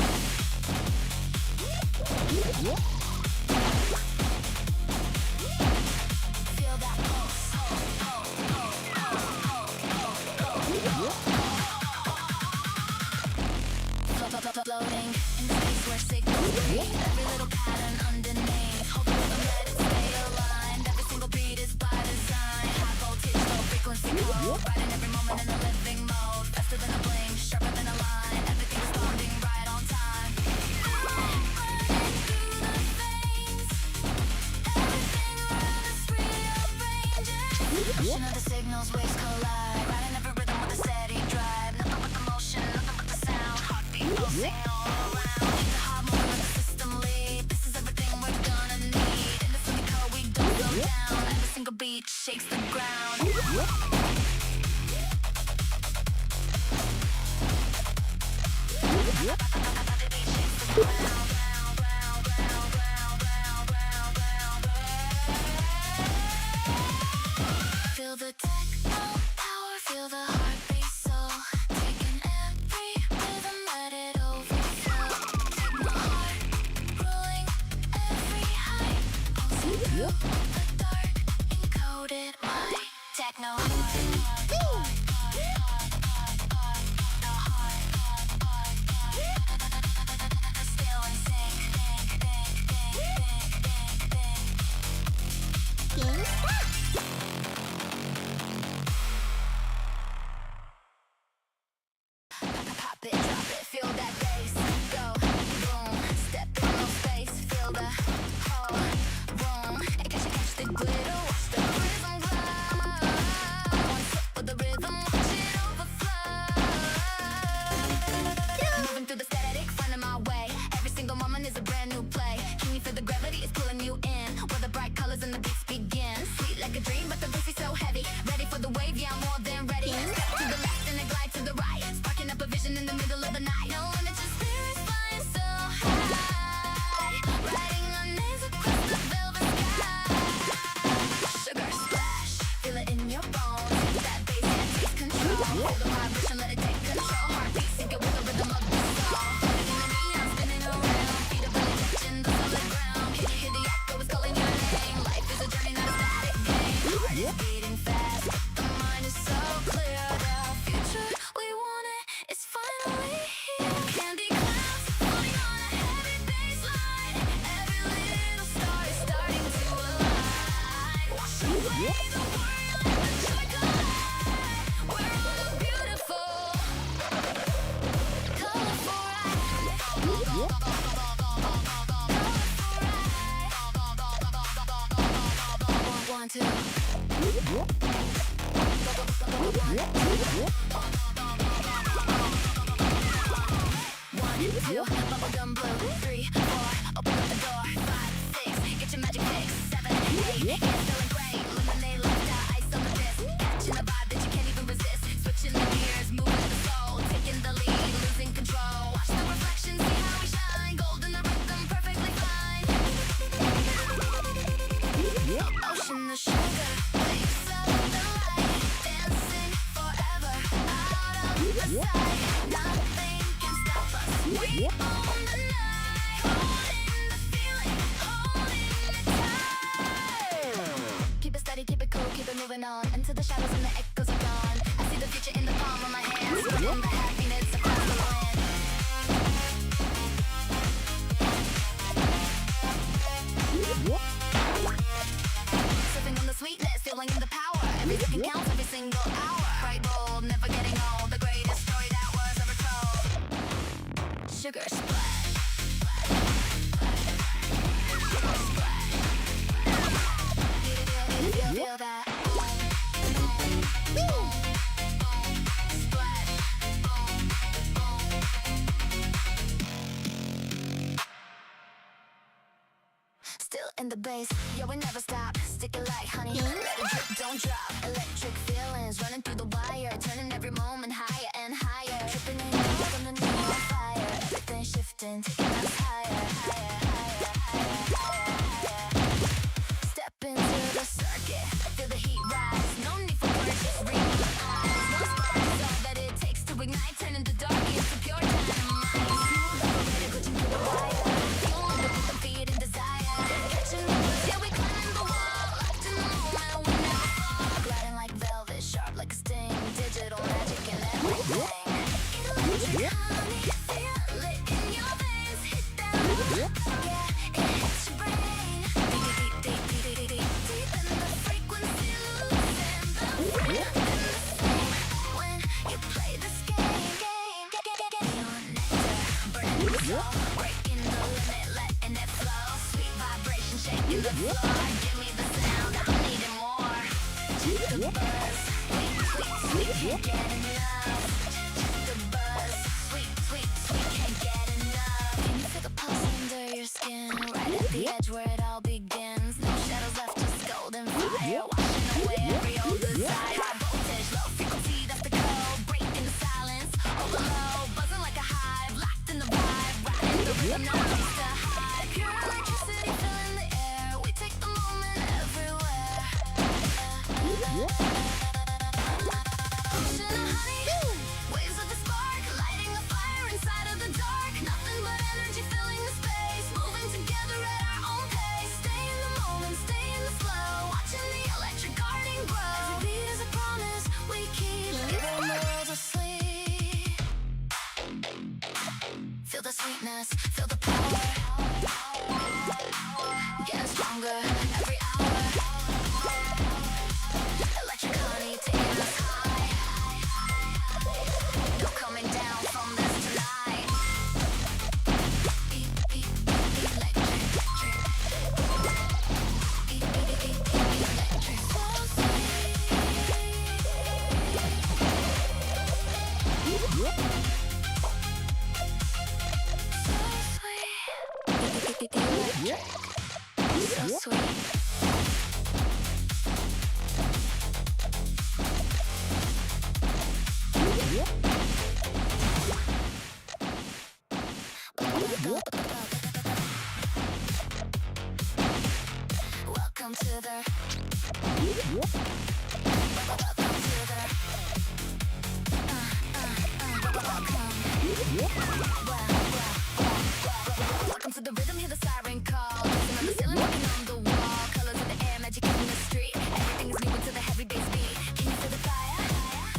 Feel that pulse. Floating in space where signals breathe. Every little pattern underneath. Hold the rhythm, let it stay aligned. Every single beat is by design. High voltage, low frequency code. Riding every moment in a living mode. Faster than a blink, sharper than a line. Everything responding right on time. Running through the veins. Everything around us rearranges. Motion of the signals, waves collide. Riding every rhythm with a steady drive. Nothing but the motion, nothing but the sound. Heartbeat pulsing all around. Hit the hard moment, let the system lead. This is everything we're gonna need. In the physical, we don't slow down. Every single beat shakes the ground. Every beat shakes the ground. Feel the techno power, feel the heartbeat soul. Taking every rhythm, let it overflow. Techno heart, ruling every height. Pulsing through the dark, encoded by techno still in sync. Pop it, drop it, feel that bass. Go, boom, step in no space. Feel the whole room. And catch the glitter, watch the rhythm glow. One foot with the rhythm, watch it overflow. Moving through the static, finding my way. Every single moment is a brand new play. Can you feel the gravity is pulling you in? Where the bright colors and the beats begin. Sweet like a dream, but the bass is so heavy. Ready for the wave, yeah, I'm more than ready. Step to the left and then glide to the right. Sparking up a vision in the middle of the night. No limits, just spirits flying so high. Riding on names across the velvet sky. Sugar splash, feel it in your bones. That bass and takes control. Feel the vibration, let it take control. Heartbeat sync it with the rhythm of the song. Floating in the neon, spinning around. Feet are really touching the solid ground. Can you hear the echo is calling your name? Life is a journey, not a static game. Heart is beating fast, the mind is so clear. The future we wanted is finally here. Candy clouds floating on a heavy baseline. Every little star is starting to align. Wash away the worry, let the joy collide. We're on a beautiful, colorful ride. One, two. One, two, bubblegum blue. 3, 4, open up the door. 5, 6, get your magic fix. 7, 8, yeah, feeling great. Lemonade left out, ice on the disc. Catching a vibe that you can't even resist. Switching the gears, moving the soul. Taking the lead, losing control. Watch the reflection, see how we shine. Gold in the rhythm, perfectly fine. Ocean of sugar, waves of the light. Dancing forever, out of the sight. Nothing can stop us. We own the night. Holding the feeling, holding it tight. Keep it steady, keep it cool, keep it moving on. Into the shadows and the echoes are gone. I see the future in the palm of my hands. Spreading the happiness across the land. Sipping on the sweetness, feeling the power. Every second counts, every single hour. Bright, bold, never getting old. The greatest story that was ever told. sugar splash. Feel that. Still in the bass, yo, we never stop. Stick it like honey, let it drip, don't drop. Electric feelings running through the wire, turning every moment higher and higher. Tripping in love on the new on fire. Everything shifting, taking us higher, higher, higher, higher, higher, higher. Step into the circuit, feel the heat rise. No need for words, just read my eyes. No spark is all that it takes to ignite, turning the dark into pure dynamite. Smooth operator, coaching through the wire. Fueling the rhythm, feeding desire. Catching the buzz, yeah, we climbing the wall. Locked in the moment, we never fall. Gliding like velvet, sharp like a sting. Digital magic in everything. Electric honey, feel it in your veins. Hit that road, yeah, it hits your brain. Deep in the frequency, losing the rhythm. When you play this game, your nectar, burning the soul, breaking the limit, letting it flow. Sweet vibration, shaking the floor. Give me the sound, I'm needing more. Check the buzz, sweet, can't get enough. Check the buzz, sweet, can't get enough. Can you feel the pulse under your skin? Right at the edge where it all begins. No shadows left, just golden fire, washing away every old desire. High voltage, low frequency, that's the code. Breaking the silence, overload, buzzing like a hive, locked in the vibe, riding the rhythm, no place to hide. Pure electricity filling the air, we take the moment everywhere. Ocean of honey, waves of the spark, lighting a fire inside of the dark. Nothing but energy filling the space, moving together at our own pace. Stay in the moment, stay in the flow, watching the electric garden grow. Every beat is a promise we keep, even the world's asleep. Feel the sweetness, feel the power, getting stronger every hour. Electric honey taking us high. No coming down from this tonight. Electric, so sweet. So sweet. Welcome to the. Welcome to the. Welcome to the rhythm, hear the siren call. Dancing on the ceiling, walking on the wall. Colors of the air, magic in the street. Everything is moving to the heavy bass beat. Can you feel the fire?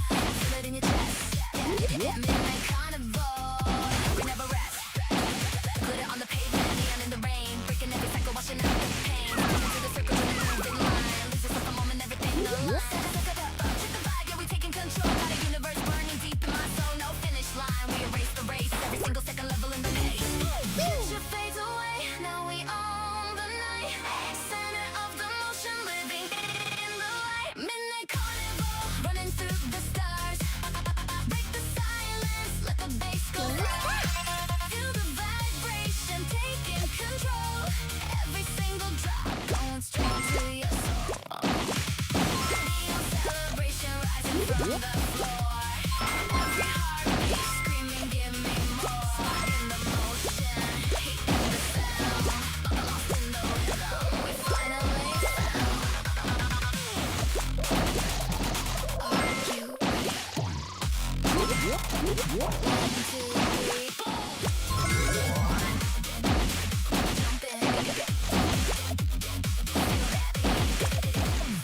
Feel it in your chest. Yeah. Midnight carnival, we never rest. Glitter on the pavement, neon in the rain. Breaking every cycle, washing out the pain. Into the circle, in the moving line. Lose yourself a moment, everything aligns. Check the vibe, yeah, we taking control. Got a universe burning deep in my soul. No finish line, we erase the race. Every single second level in the pace. Future fades away, now we own the night. Center of the motion, living in the light. Midnight carnival, running through the stars. Break the silence, let the bass go loud. Feel the vibration taking control. Every single drop going straight to your soul. Neon celebration rising from the floor. Every heartbeat screaming, give me more. In the motion, heat in the sound. Lost in the rhythm, we finally found. Are you ready? 1, 2, 3, 4. Jump in.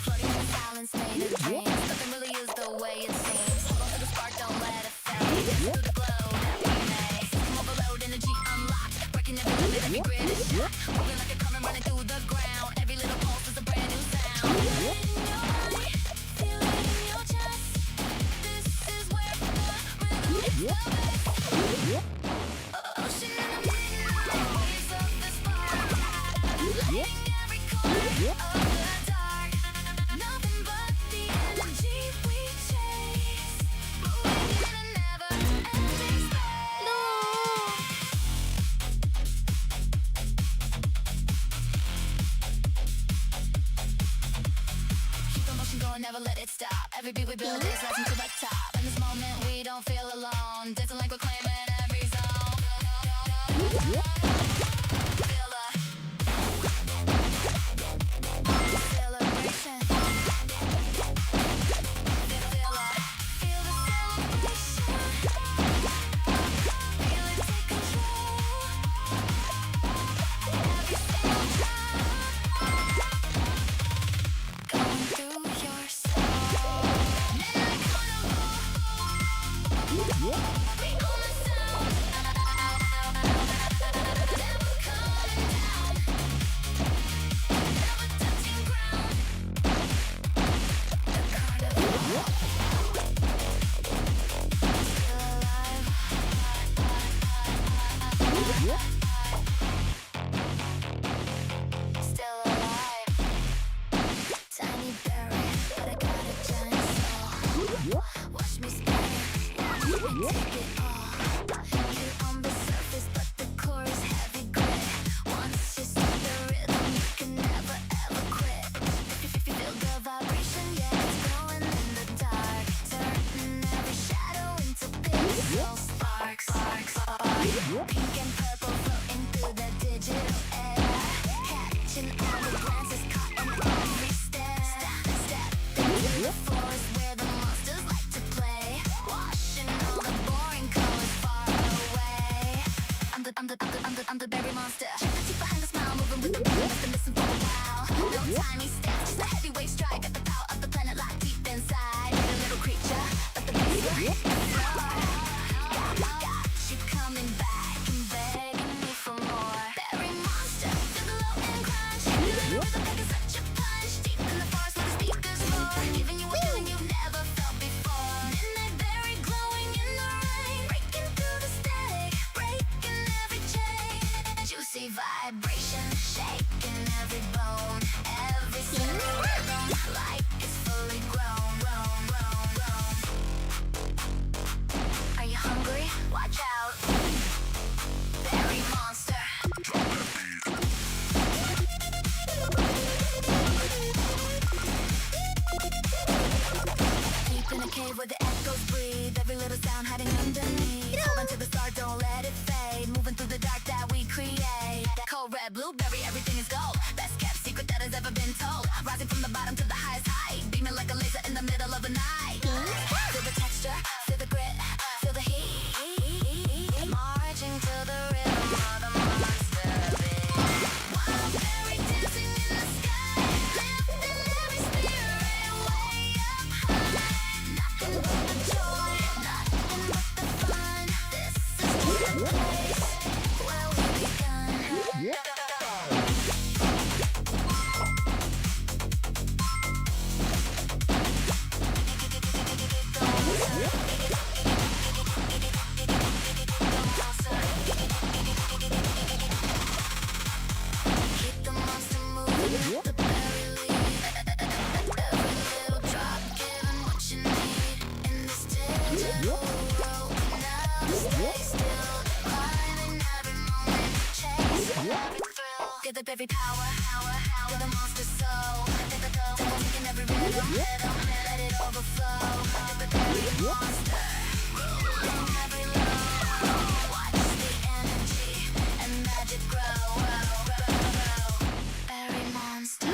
Floating in the silence, made of dreams. Nothing really is the way it seems. Hold on to the spark, don't let it fade. Through the glow that we made. System overload, energy unlocked. Breaking every limit, every grid is shot. Moving like a current running through the ground. Every little pulse is a brand new sound. Feel it in your body, feel it in your chest. This is where the rhythm is the best. stop. Every beat we build is rising to the top. In this moment we don't feel alone, dancing like we're claiming every zone. Feel the celebration. Feel the celebration. Feel it take control. Every single drop going through your soul. Never gonna go. We on the sound. Never coming down. Never touching ground. The carnival. Still alive. Still alive. Tiny berry, but I got a giant soul. Watch me spin, watch me take it all. Cute on the surface, but the core is heavy grit. Once you start the rhythm, you can never ever quit. Feel the vibration, yeah, it's glowing in the dark. Turning every shadow into pixel sparks. Pink and purple floating through the digital air. Catching all the glances, caught in every step. Step into the forest where the monsters like to play. Washing all the boring colors far away. I'm the berry monster. Deep behind the smile, moving with the beat. I've been missing for a while. No tiny steps, just a heavyweight strike at the power of the planet locked deep inside. Need a little creature, but the bass got you coming back and begging me for more. Berry monster, feel the low and crunch. Feel the rhythm like it's such a punch. Deep in the forest where the speakers roar, giving you a feeling you've never felt before. Midnight berry glowing in the rain, breaking through the static, breaking every chain. Juicy vibration, shaking every bone, every single rhythm like it's fully grown. Are you hungry? Watch out. Berry monster. Deep in a cave where the echoes breathe, every little sound hiding underneath. Hold on to the star, don't let it fade. Moving through the dark that we create. Cold red blueberry, everything is gold. Best kept secret that has ever been told. Rising from the bottom to the highest height, beaming like a laser in the middle of the night. Feel the texture, feel the grit, feel the heat. Marching to the rhythm of the monster beat. Wild berry dancing in the sky, lifting every spirit way up high. Nothing but the joy, nothing but the fun. This is the place where we begun. Keep the monster moving, the berry lead. Every little drop giving what you need. In this digital world, now stay still. Climbing every moment, chasing every thrill. Give the berry power, give the monster soul. Taking every rhythm, let it overflow. Give the berry monster, ruling every low. Watch the energy and magic grow. Berry monster.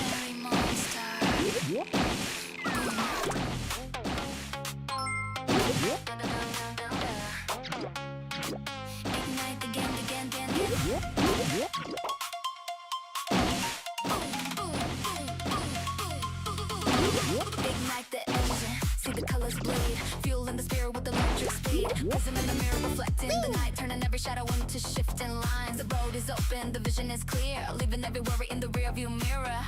Berry monster. Ignite again. Ignite the engine, see the colors bleed. Fueling the spirit with electric speed. Prism in the mirror reflecting the night, turning every shadow into shifting lines. The road is open, the vision is clear, leaving every worry in the rear view mirror.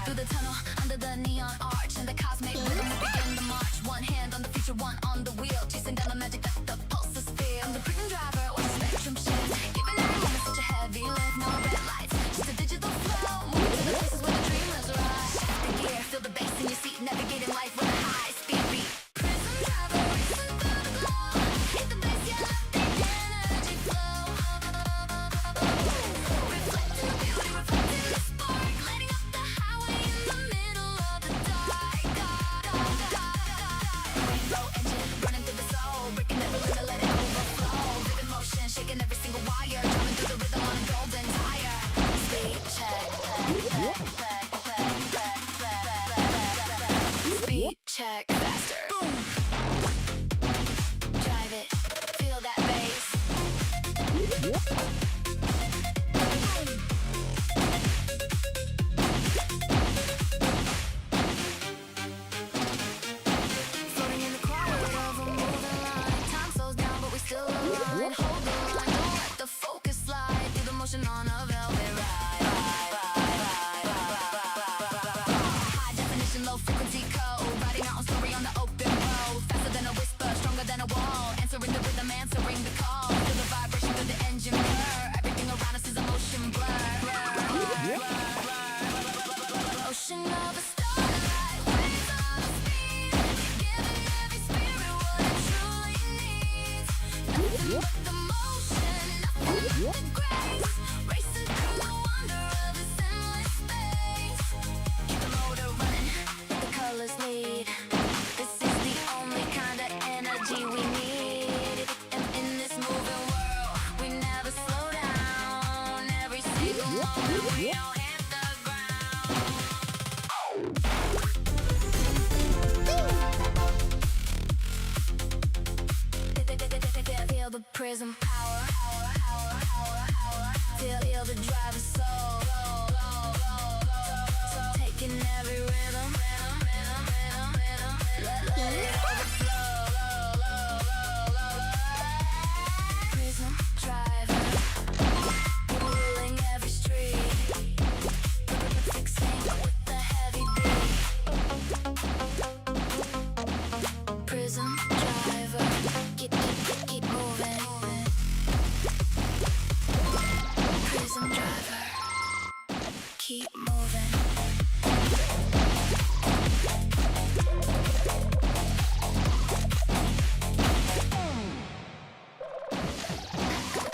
Through the tunnel, under the neon arch, and the cosmic rhythm will begin the march. One hand on the future, one on the wheel, chasing down the magic that the pulses feel. I'm the freedom driver, watch the spectrum shift, giving every moment such a heavy lift. No red lights, just a digital flow, moving to the places where the dreamers rush. Shift the gear, feel the bass in your seat. navigating life with a high-speed beat. Prism driver, racing through the glow. Hit the bass, yeah, let the energy flow. Reflecting the beauty, reflecting the spark, lighting up the highway in the middle of the dark. Rainbow engine running through the soul, breaking every limit, let it overflow. Vivid motion, shaking every single wire, driving through the rhythm on a golden tire. Speed check, speed check, faster. Boom. Drive it, feel that bass. Floating in the quiet of a moving line. Time slows down, but we still align. Hold the line, don't let the focus slide. Feel the motion on a velvet ride. High definition, low frequency code. Riding out a story on the open road. Faster than a whisper, stronger than a wall. Answering the rhythm, answering the call. Feel the vibration through the engine purr. Everything around us is a motion blur. Ocean of a starlight, waves of speed, giving every spirit what it truly needs. Nothing but the motion, nothing but the grace. Racing through the wonder of this endless space. Keep the motor running, let the colors lead. This is the only kind of energy we need. And in this moving world, we never slow down. Every single moment we don't hit the ground. Feel the prism power. Feel the driver's soul. Taking every rhythm. Let it overflow. Prism driver, ruling every street. Fixing with the heavy beat. Prism driver, keep moving. Prism driver, keep moving.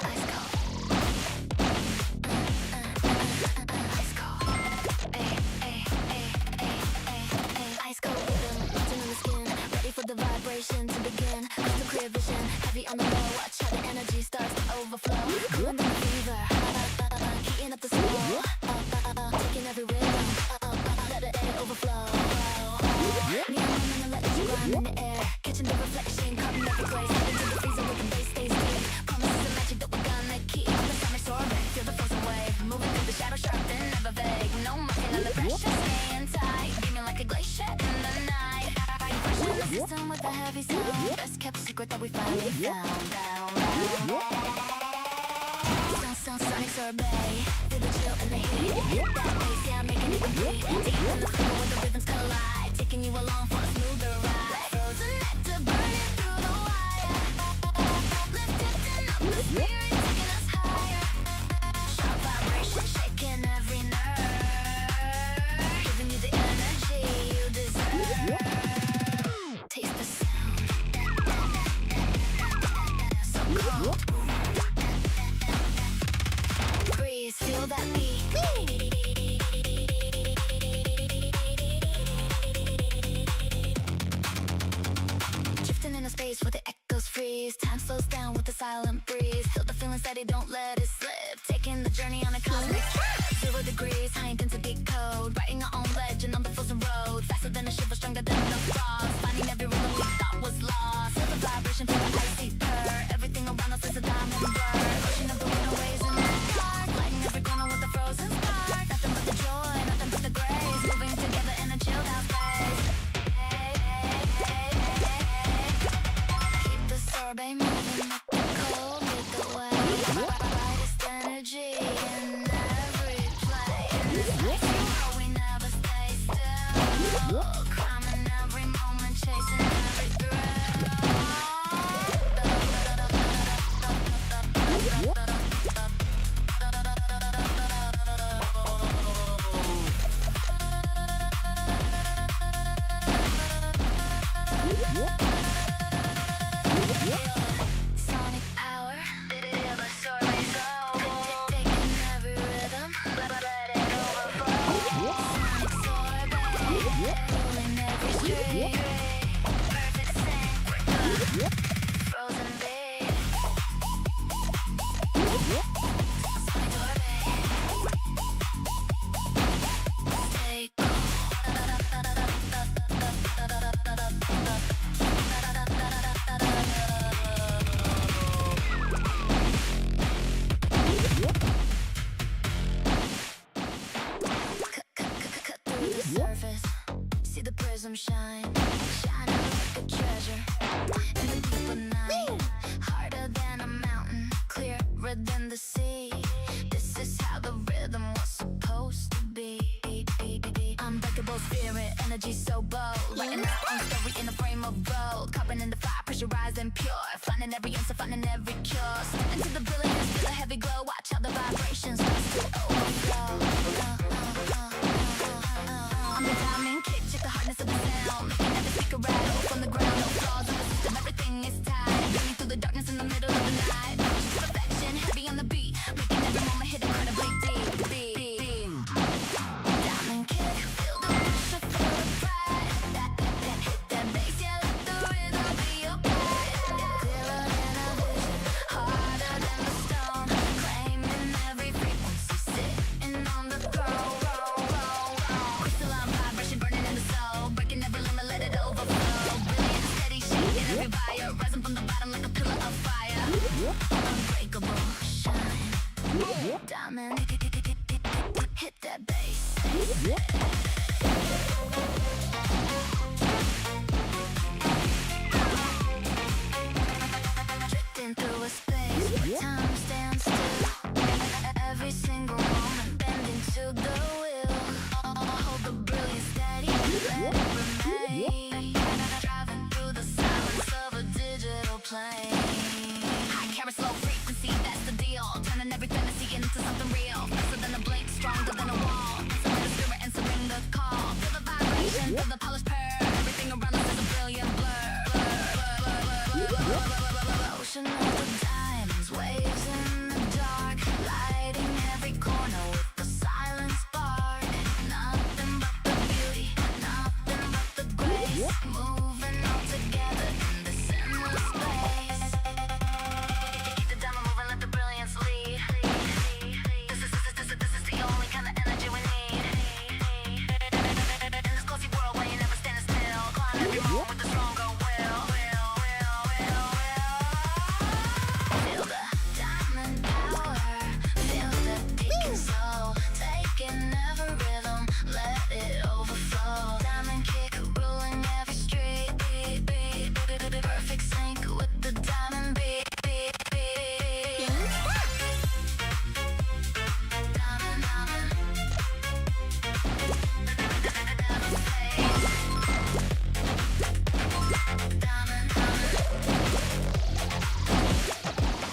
Ice cold. Ice cold. Ice cold rhythm, melting in the skin. Ready for the vibration to begin. Crystal clear vision, heavy on the low. Watch how the energy starts to overflow. Cooling down the fever, heating up the soul. Taking every rhythm, let the air overflow. Neon moment and let it grind in the air. Catching the reflection, cutting every place. Into the freezer with the bass stays deep. Promises of magic that we're gonna keep. The sonic sorbet, feel the frozen wave. Moving through the shadow, sharp and never vague. No mucking under pressure, staying tight. Beaming like a glacier in the night. Refreshing the system with a heavy sound. Best kept secret that we finally found. Sound, sonic sorbet. Feel the chill and the heat. Hit that bass, yeah, making it complete. Deep in the flow where the rhythms collide. Taking you along for a smoother ride. Frozen nectar burning through the wire. Lifting up the spirit, taking us higher. Sharp vibration, shaking every nerve. Giving you the energy you deserve. Taste the sound. So cold. Breeze, feel that beat. Drifting in a space where the echoes freeze. Time slows down with the silent breeze. Feel the feeling steady, don't let it slip. Taking the journey on a cosmic trip. 0 degrees, high intensity code. Writing our own legend on the frozen road. Faster than a shiver, stronger than the frost. Finding every rhythm we thought was lost. Feel the vibration, feel the icy purr. Everything around us is a diamond blur. Ocean of the winter waves in the dark. Lighting every corner with a frozen spark. Nothing but the joy, nothing but the grace. Moving together in a chilled out space. Keep the sorbet moving up the cold with the wave. Brightest energy in every play. In this place, we never stay still. Climbing every moment. Sonic hour, feel the soar my soul. Taking every rhythm, let it overflow. Sonic soar, babe, pulling every string. Perfect sync with the frozen beat. Sonic soar, babe, stay cool. Cut through the surface, see the prism shine, shining like a treasure in the deep of night. Harder than a mountain, clearer than the sea. This is how the rhythm was supposed to be. Unbreakable spirit, energy so bold, writing our own story in a frame of gold. Carbon in the fire, pressurized and pure, finding every answer, finding every cure. Step into the brilliance, feel a heavy glow. Watch how the vibrations start to overflow. On the diamond kick, check the hardness of the sound, making every speaker rattle from the ground. No flaws in the system, everything is tight. Burning through the darkness in the middle of the night. Perfection, heavy on the beat, making every moment hit incredibly deep. Diamond kick, feel the pressure, feel the pride. That hit that bass, yeah, let the rhythm be your guide. Clearer than a vision, harder than the stone, claiming every frequency, sitting on the throne. Crystalline vibration burning in the soul, breaking every limit, let it overflow. Brilliant, steady, shaking every fire, rising from the bottom like a pillar of fire. Unbreakable, shine, diamond, hit that bass. Drifting through a space where time stands still. Every single moment bending to the will. Hold the brilliance steady, let it remain. Driving through the silence of a digital plane. High carry slow frequency, that's the deal. Turning every fantasy into something real. Faster than a blink, stronger than a wall. Answering the spirit, answering the call. Feel the vibration, feel the polished pearl. Everything around us is a brilliant blur. Ocean of the diamonds, waves in the dark, lighting every corner with the silent spark. Nothing but the beauty, nothing but the grace, moving all together in this endless space. Keep the diamond moving, let the brilliance lead. This is the only kind of energy we need. In this glossy world where you never stand still, climb every moment with a stronger will. Feel the diamond power, feel the beacon soul, taking every rhythm, let it overflow. Diamond kick, ruling every street, perfect sync with the diamond beat. Diamond, never fade. Diamond,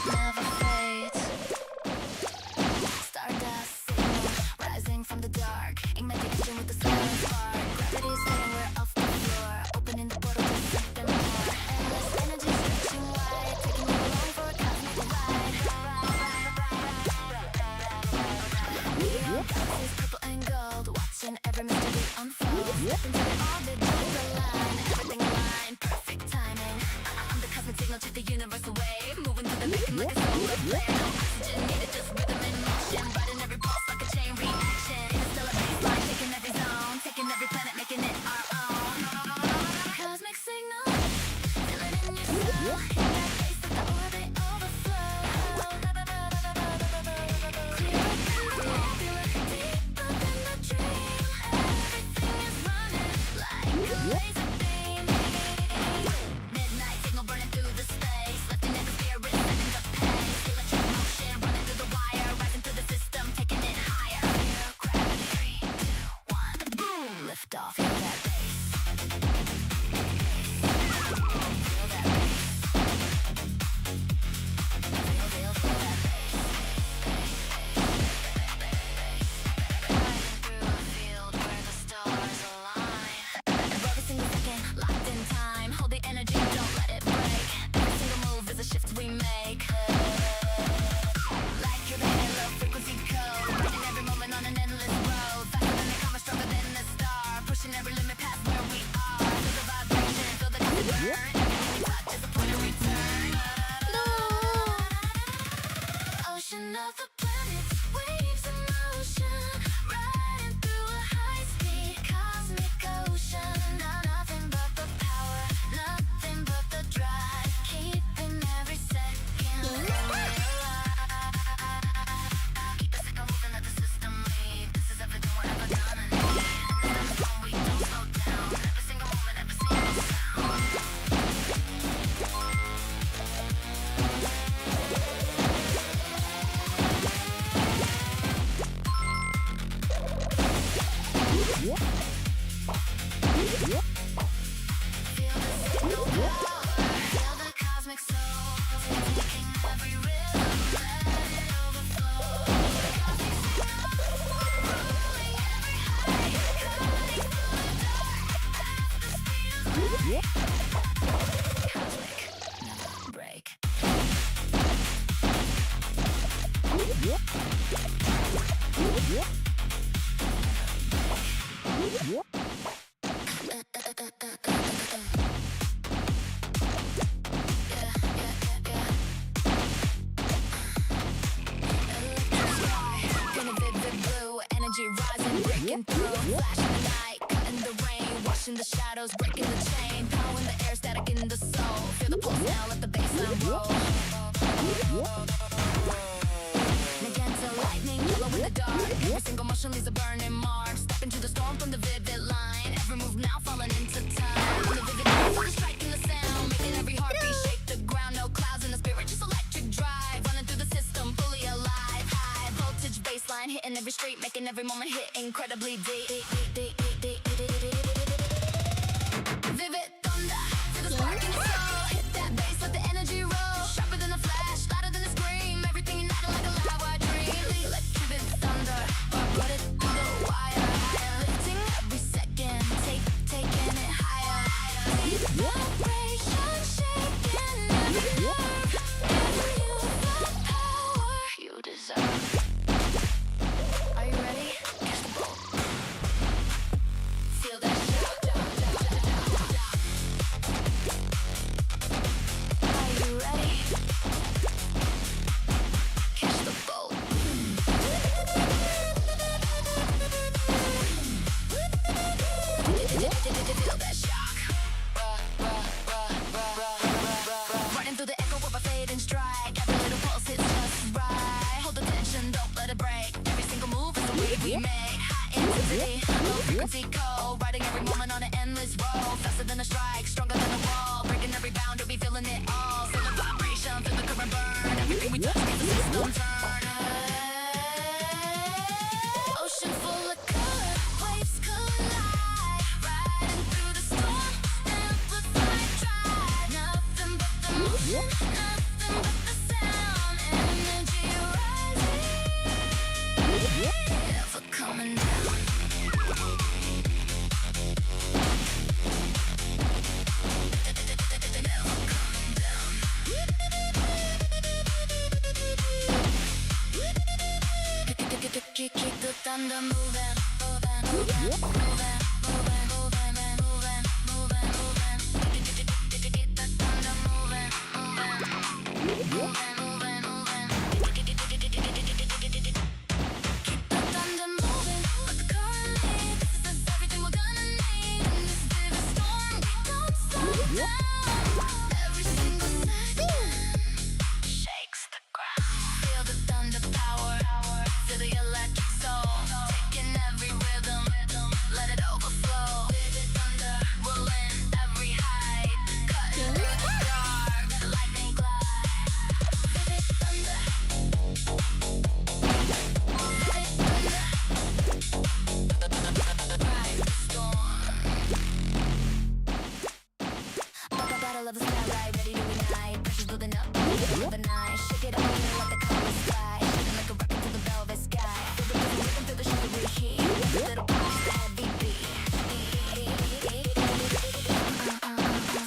never fades. Stardust signal, rising from the dark, igniting with the silent spark. Gravity is saying we're off the floor, opening the portal to something more. Endless energy stretching wide, taking you along for a cosmic ride. Galaxies purple and gold, watching every mystery unfold. Step into the orbit, join the line, everything aligned, perfect timing. I'm the cosmic signal, check the universal wave, moving through the vacuum like a solar flare. No oxygen needed, just rhythm and motion, riding every pulse like a chain reaction. Interstellar baseline, shaking every zone, taking every planet, making it our own. Cosmic signal, feel it in your soul, hit that bass, let the orbit overflow. Clearer than the nebula, deeper than the dream. Everything is running like a laser beam. Midnight signal burning through the space, lifting every spirit, setting the pace. Electric motion. Cosmic, never break. Gonna vivid blue, energy rising, breaking through. Flash in the night, cutting the rain, washing the shadows, breaking the chain. Power in the air, static in the soul. Feel the pulse now, let the bassline roll. Magenta lightning, yellow in the dark. Every single motion leaves a burning mark. Step into the storm from the vivid line. Every move now falling into time. From the vivid light, feel the strike in the sound, making every heartbeat shake the ground. No clouds in the spirit, just electric drive. Running through the system, fully alive. High voltage baseline, hitting every street, making every moment hit incredibly deep. Vivid thunder, feel the spark in your soul. Hit that bass, let the energy roll. Sharper than a flash, louder than a scream. Everything united like a live wire dream. Electric thunder, run it through the wire. Lifting every second, taking it higher. Vibration shaking every nerve, giving you the power you deserve. Are you ready? Catch the bolt. Feel that shock. Are you ready? Catch the bolt. Feel that shock. Running through the echo of a fading strike. Every little pulse hits just right. Hold the tension, don't let it break. Every single move is a wave we make. High intensity, low frequency code. Riding every moment on an endless road. Faster than a strike, stronger than a wall. Breaking every boundary, feeling it all. Feel the vibration, feel the current burn. Everything we touch makes the system turn. Ocean full of color, waves collide. Riding through the storm, amplified drive. Nothing but the motion, nothing but the sound. Energy rising, ever coming down. Keep the thunder moving, moving, moving, moving, moving, moving, moving, moving, moving. Keep the thunder moving, moving, moving, moving, moving. Keep the thunder moving, let the current lead. This is everything we're gonna need. In this vivid storm, we don't slow down. Every single second shakes the ground. Feel the thunder power, feel the electric soul. Taking every rhythm, let it overflow. Vivid thunder, rolling every height. Cutting through the dark, lightning glide. Vivid thunder, vivid thunder. Ride the storm. Pop a bottle of the starlight, ready to ignite. Pressure's building up, of the night. Shake it all, let the colors fly. Shining like a rocket to the velvet sky. Feel the rhythm, feel the sugary heat. Little pulse, heavy beat.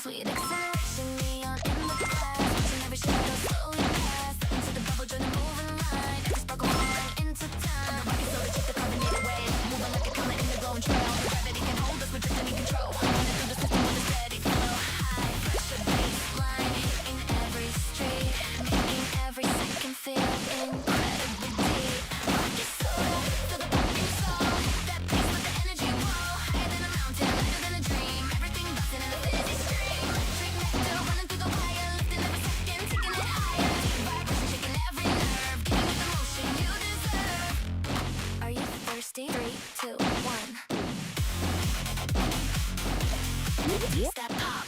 Sweet acceleration, neon in the glass. Watching every shadow slowly pass. Into the bubble, join the moving line. Every sparkle falling into time. The rocket soul to check the carbonated wave. Moving like a comet in the glowing trail. Gravity can hold us, we're drifting in control. Running through the system with a steady flow. High pressure baseline, hitting every street, making every second feel incredibly deep. Rocket soul, feel the pump in your soul. That pace, let the energy roll. Higher than a mountain, lighter than a dream. Everything bouncing in a fizzy stream. Electric nectar running through the wire, lifting every second, taking it higher. Deep vibration, shaking every nerve, giving you the motion you deserve. Are you thirsty? 3, 2, 1. Taste that pop.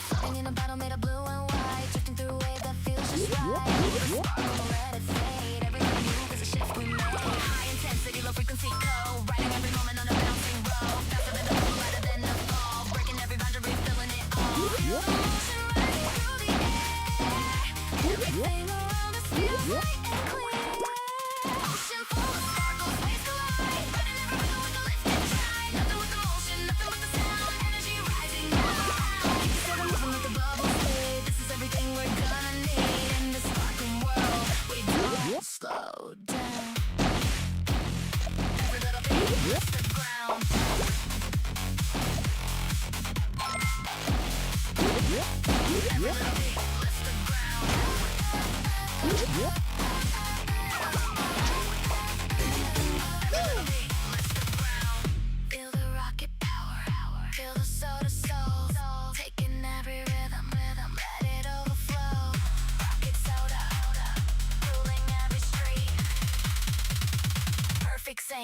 Floating in a bottle made of blue and white, drifting through a wave that feels just right. Sparkle, let it fade. Every little move is a shift we made. High intensity, low frequency code. Riding every moment on a bouncing road. Faster than the flow, lighter than the fall. Breaking every boundary, feeling it all. Feel the motion rising through the air. Everything around us feels light and clear. Ocean full of sparkles, waves collide. Riding every rhythm with a lifted tide.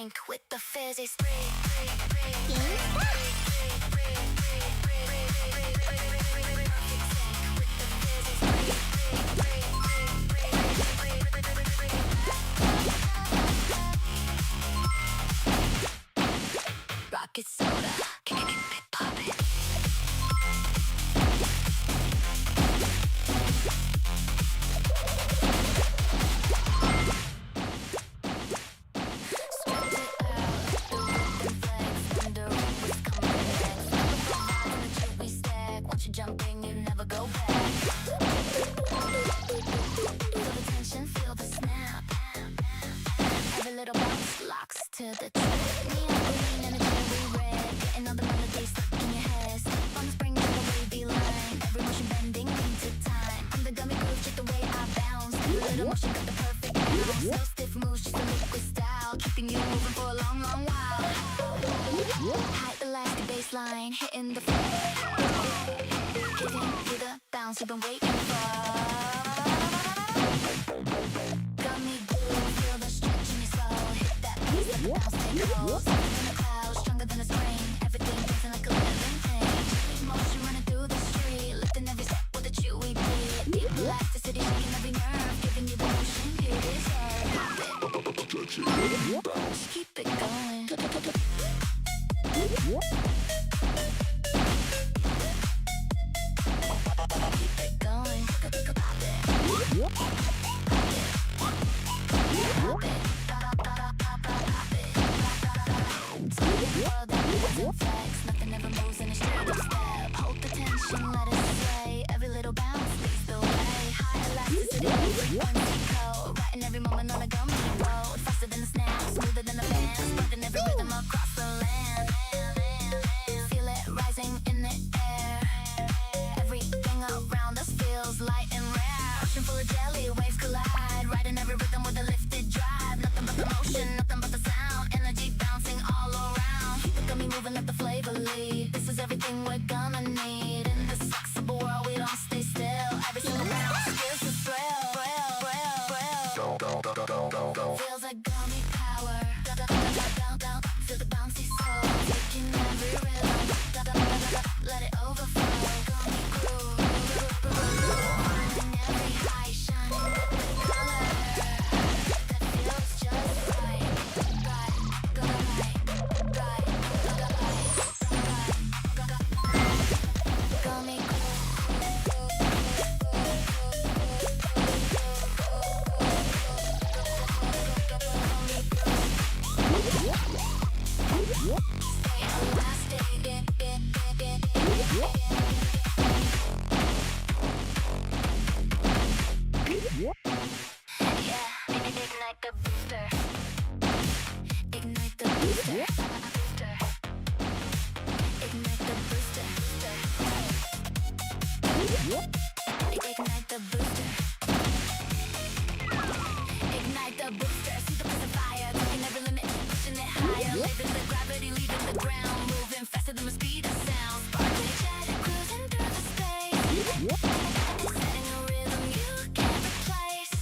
sync with the physics. Rocket soda, keep it poppin'. Jumping, you never go back. Feel the tension, feel the snap. Every little bounce locks to the track. Neon green and a cherry red, getting all the melodies stuck in your head. Step on the spring in the wavy line. Every motion bending into time. I'm the gummy groove, check the way I bounce. Every little motion got the perfect bounce. No stiff moves, just a liquid style, keeping you moving for a long, long while. High elastic baseline, hitting the floor. Giving you the bounce you've been waiting for. Gummy groove, feel the stretch in your soul. Hit that bass, let the bounce take hold. Something in the clouds, stronger than a spring. Everything dancing like a living thing. Motion running through the street, lifting every step with a chewy beat. Deep elasticity, shaking every nerve, giving you the motion you deserve. Bounce, keep it going. Keep it going. Nothing ever moves in a straight up step. Hold the tension, let it sway. Every little bounce leads the way. High elasticity, frequency code. Writing every moment on a gummy road. Faster than a snap, smoother than a band. Spreading every rhythm across the land. Feel it rising in the air. Everything around us feels light and rare. Ocean full of jelly, waves collide. Riding every rhythm with a lifted drive. Nothing but the motion, nothing but the sound. Energy bouncing all around. Keep it gummy moving up the flavor lead. This is everything we're gonna need. In this flexible world, we don't stay still. Every single bounce gives a thrill. Feels like gummy power. Feel the bouncy soul. Taking every rhythm. Let it overflow. Gummy groove. Finding every high, shining with the color that feels just right. Gummy ignite the booster. Ignite the booster. Ignite the booster. Ignite the booster. Ignite the booster. See the place of fire. Taking every limit, pushing it higher. Living the gravity, leaving the ground. Moving faster than the speed of sound. Sparkly jet, cruising through the space. Setting a rhythm you can't replace.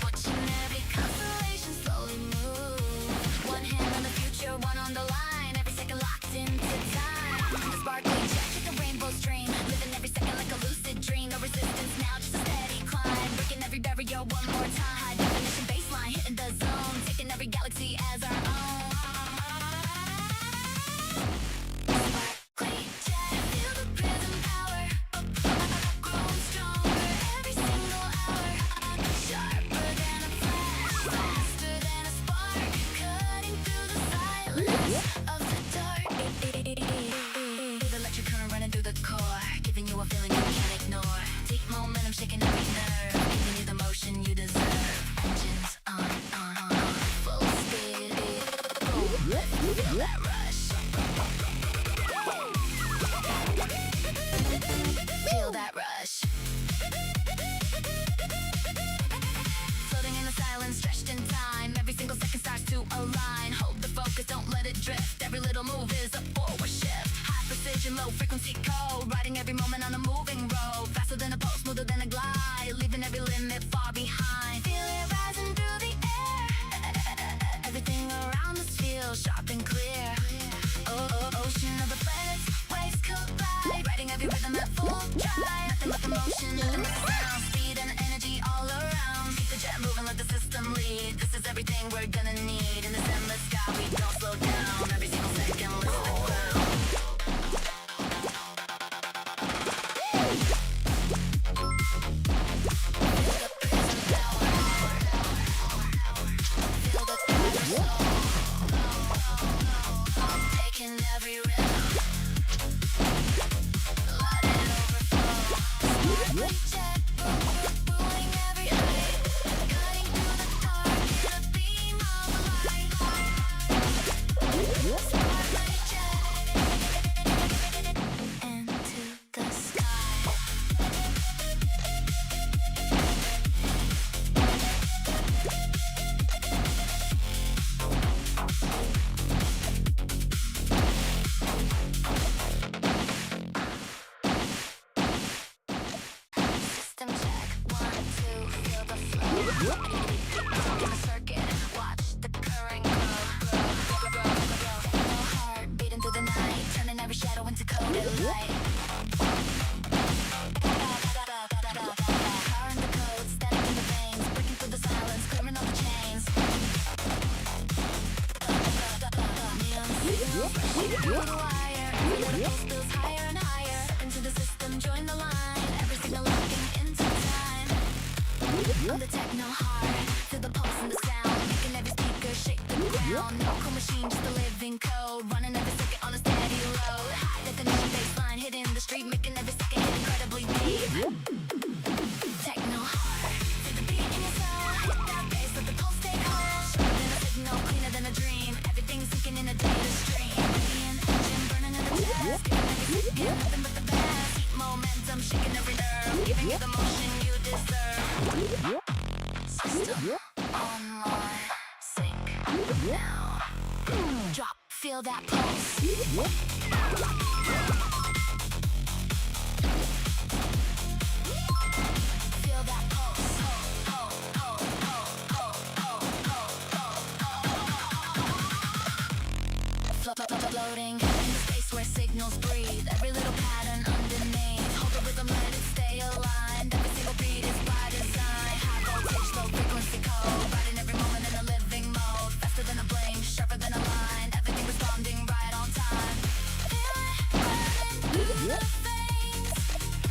Watching every constellation slowly move. One hand on the future, one on the line. Every second locked into time. The sparkly jet, check the rainbow stream. Living every second like a lucid dream. No resistance now, just a steady climb. Breaking every barrier one more time. High definition baseline, hitting the zone. Taking every galaxy as our own. Sparkly jet, feel the prism power. Growing stronger every single hour. Sharper than a flash, faster than a spark. Cutting through the silence of the dark. Feel the electric current running through the core, giving you a feeling you can't ignore. Deep momentum shaking every nerve, giving you the motion you deserve. Engines on, full speed. Boom, feel that rush. Feel that rush. Floating in the silence, stretched in time. Every single second starts to align. Hold the focus, don't let it drift. Every little move is a forward shift. High precision, low frequency code. Riding every moment on a moving road. Faster than a pulse, smoother than a glide. Leaving every limit far behind. Feel it rising through the air. Everything around us something clear. Ocean of the planets, waves collide, riding every rhythm at full drive. Nothing but the motion and the sound, speed and energy all around. Keep the jet moving, let the system lead. This is everything we're gonna need. In this endless sky, we don't slow down. Every single second, listen the ground. Taking every rhythm, let it overflow. Smart jet, pulling every height, cutting through the dark in a beam of light. Smart jet into the sky. System check, 1, 2, feel the flow. In the circuit, watch the current grow. No heart beating through the night, turning every shadow into coded light. Powering the code, static in the veins, breaking through the silence, clearing all the chains. Neon signals, rushing through the wire. Every little pulse builds higher and higher. Step into the system, join the line. Every signal locking into time. On the techno heart, feel the pulse and the sound, making every speaker shake the ground. No cool machine, just a living code, running every second on a steady load. High definition baseline, hitting the street, making every second hit incredibly deep. Techno heart, feel the beat in your soul. Hit that bass, let the pulse take hold. Sharper than a signal, cleaner than a dream. Everything's syncing in a data stream. Radiant engine burning at the chest, giving every second nothing but the best. Heat momentum, shaking every nerve, giving you the motion you deserve. System online, sync now. Drop, feel that pulse. Feel that pulse. Floating in the space where signals breathe. Every little pattern underneath. Hold the rhythm, let it stay aligned. Every single beat is by design. High voltage, low frequency code. Riding every moment in a living mode. Faster than a blink, sharper than a line. Everything responding right on time. Feel it running through the veins.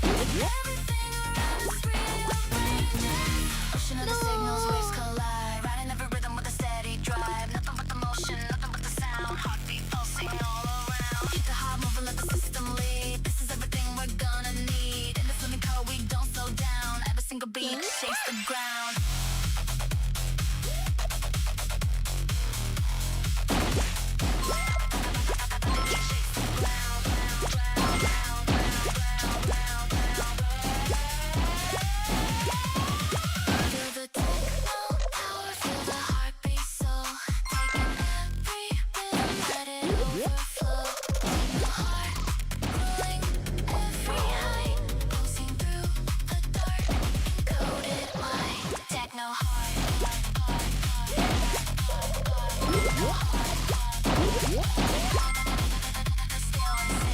Everything around us rearranges. Ocean of the signals, waves collide. Riding every rhythm with a steady drive. Nothing but the motion, nothing but the sound. Heartbeat pulsing all around. Keep the heart moving, let the system lead. This is everything we're gonna need. In this living code, we don't slow down. Every single beat shakes the ground. Shakes the ground, Feel the techno power, feel the heartbeat soul. Taking every rhythm, let it overflow. Techno heart, pulling every height, pulsing through the dark, encoded light. Techno heart, still in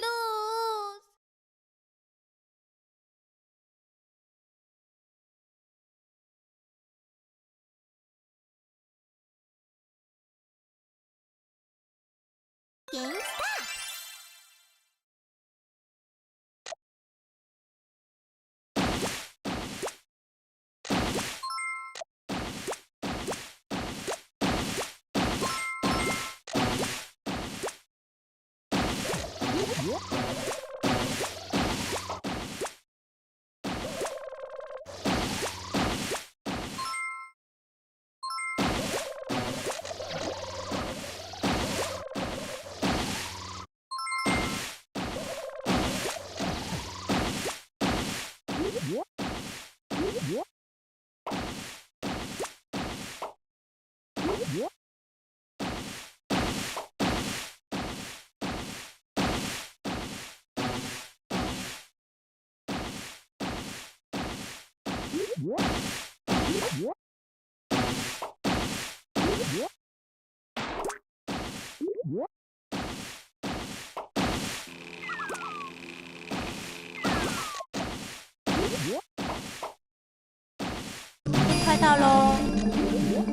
Lose. Game stop. 快到喽！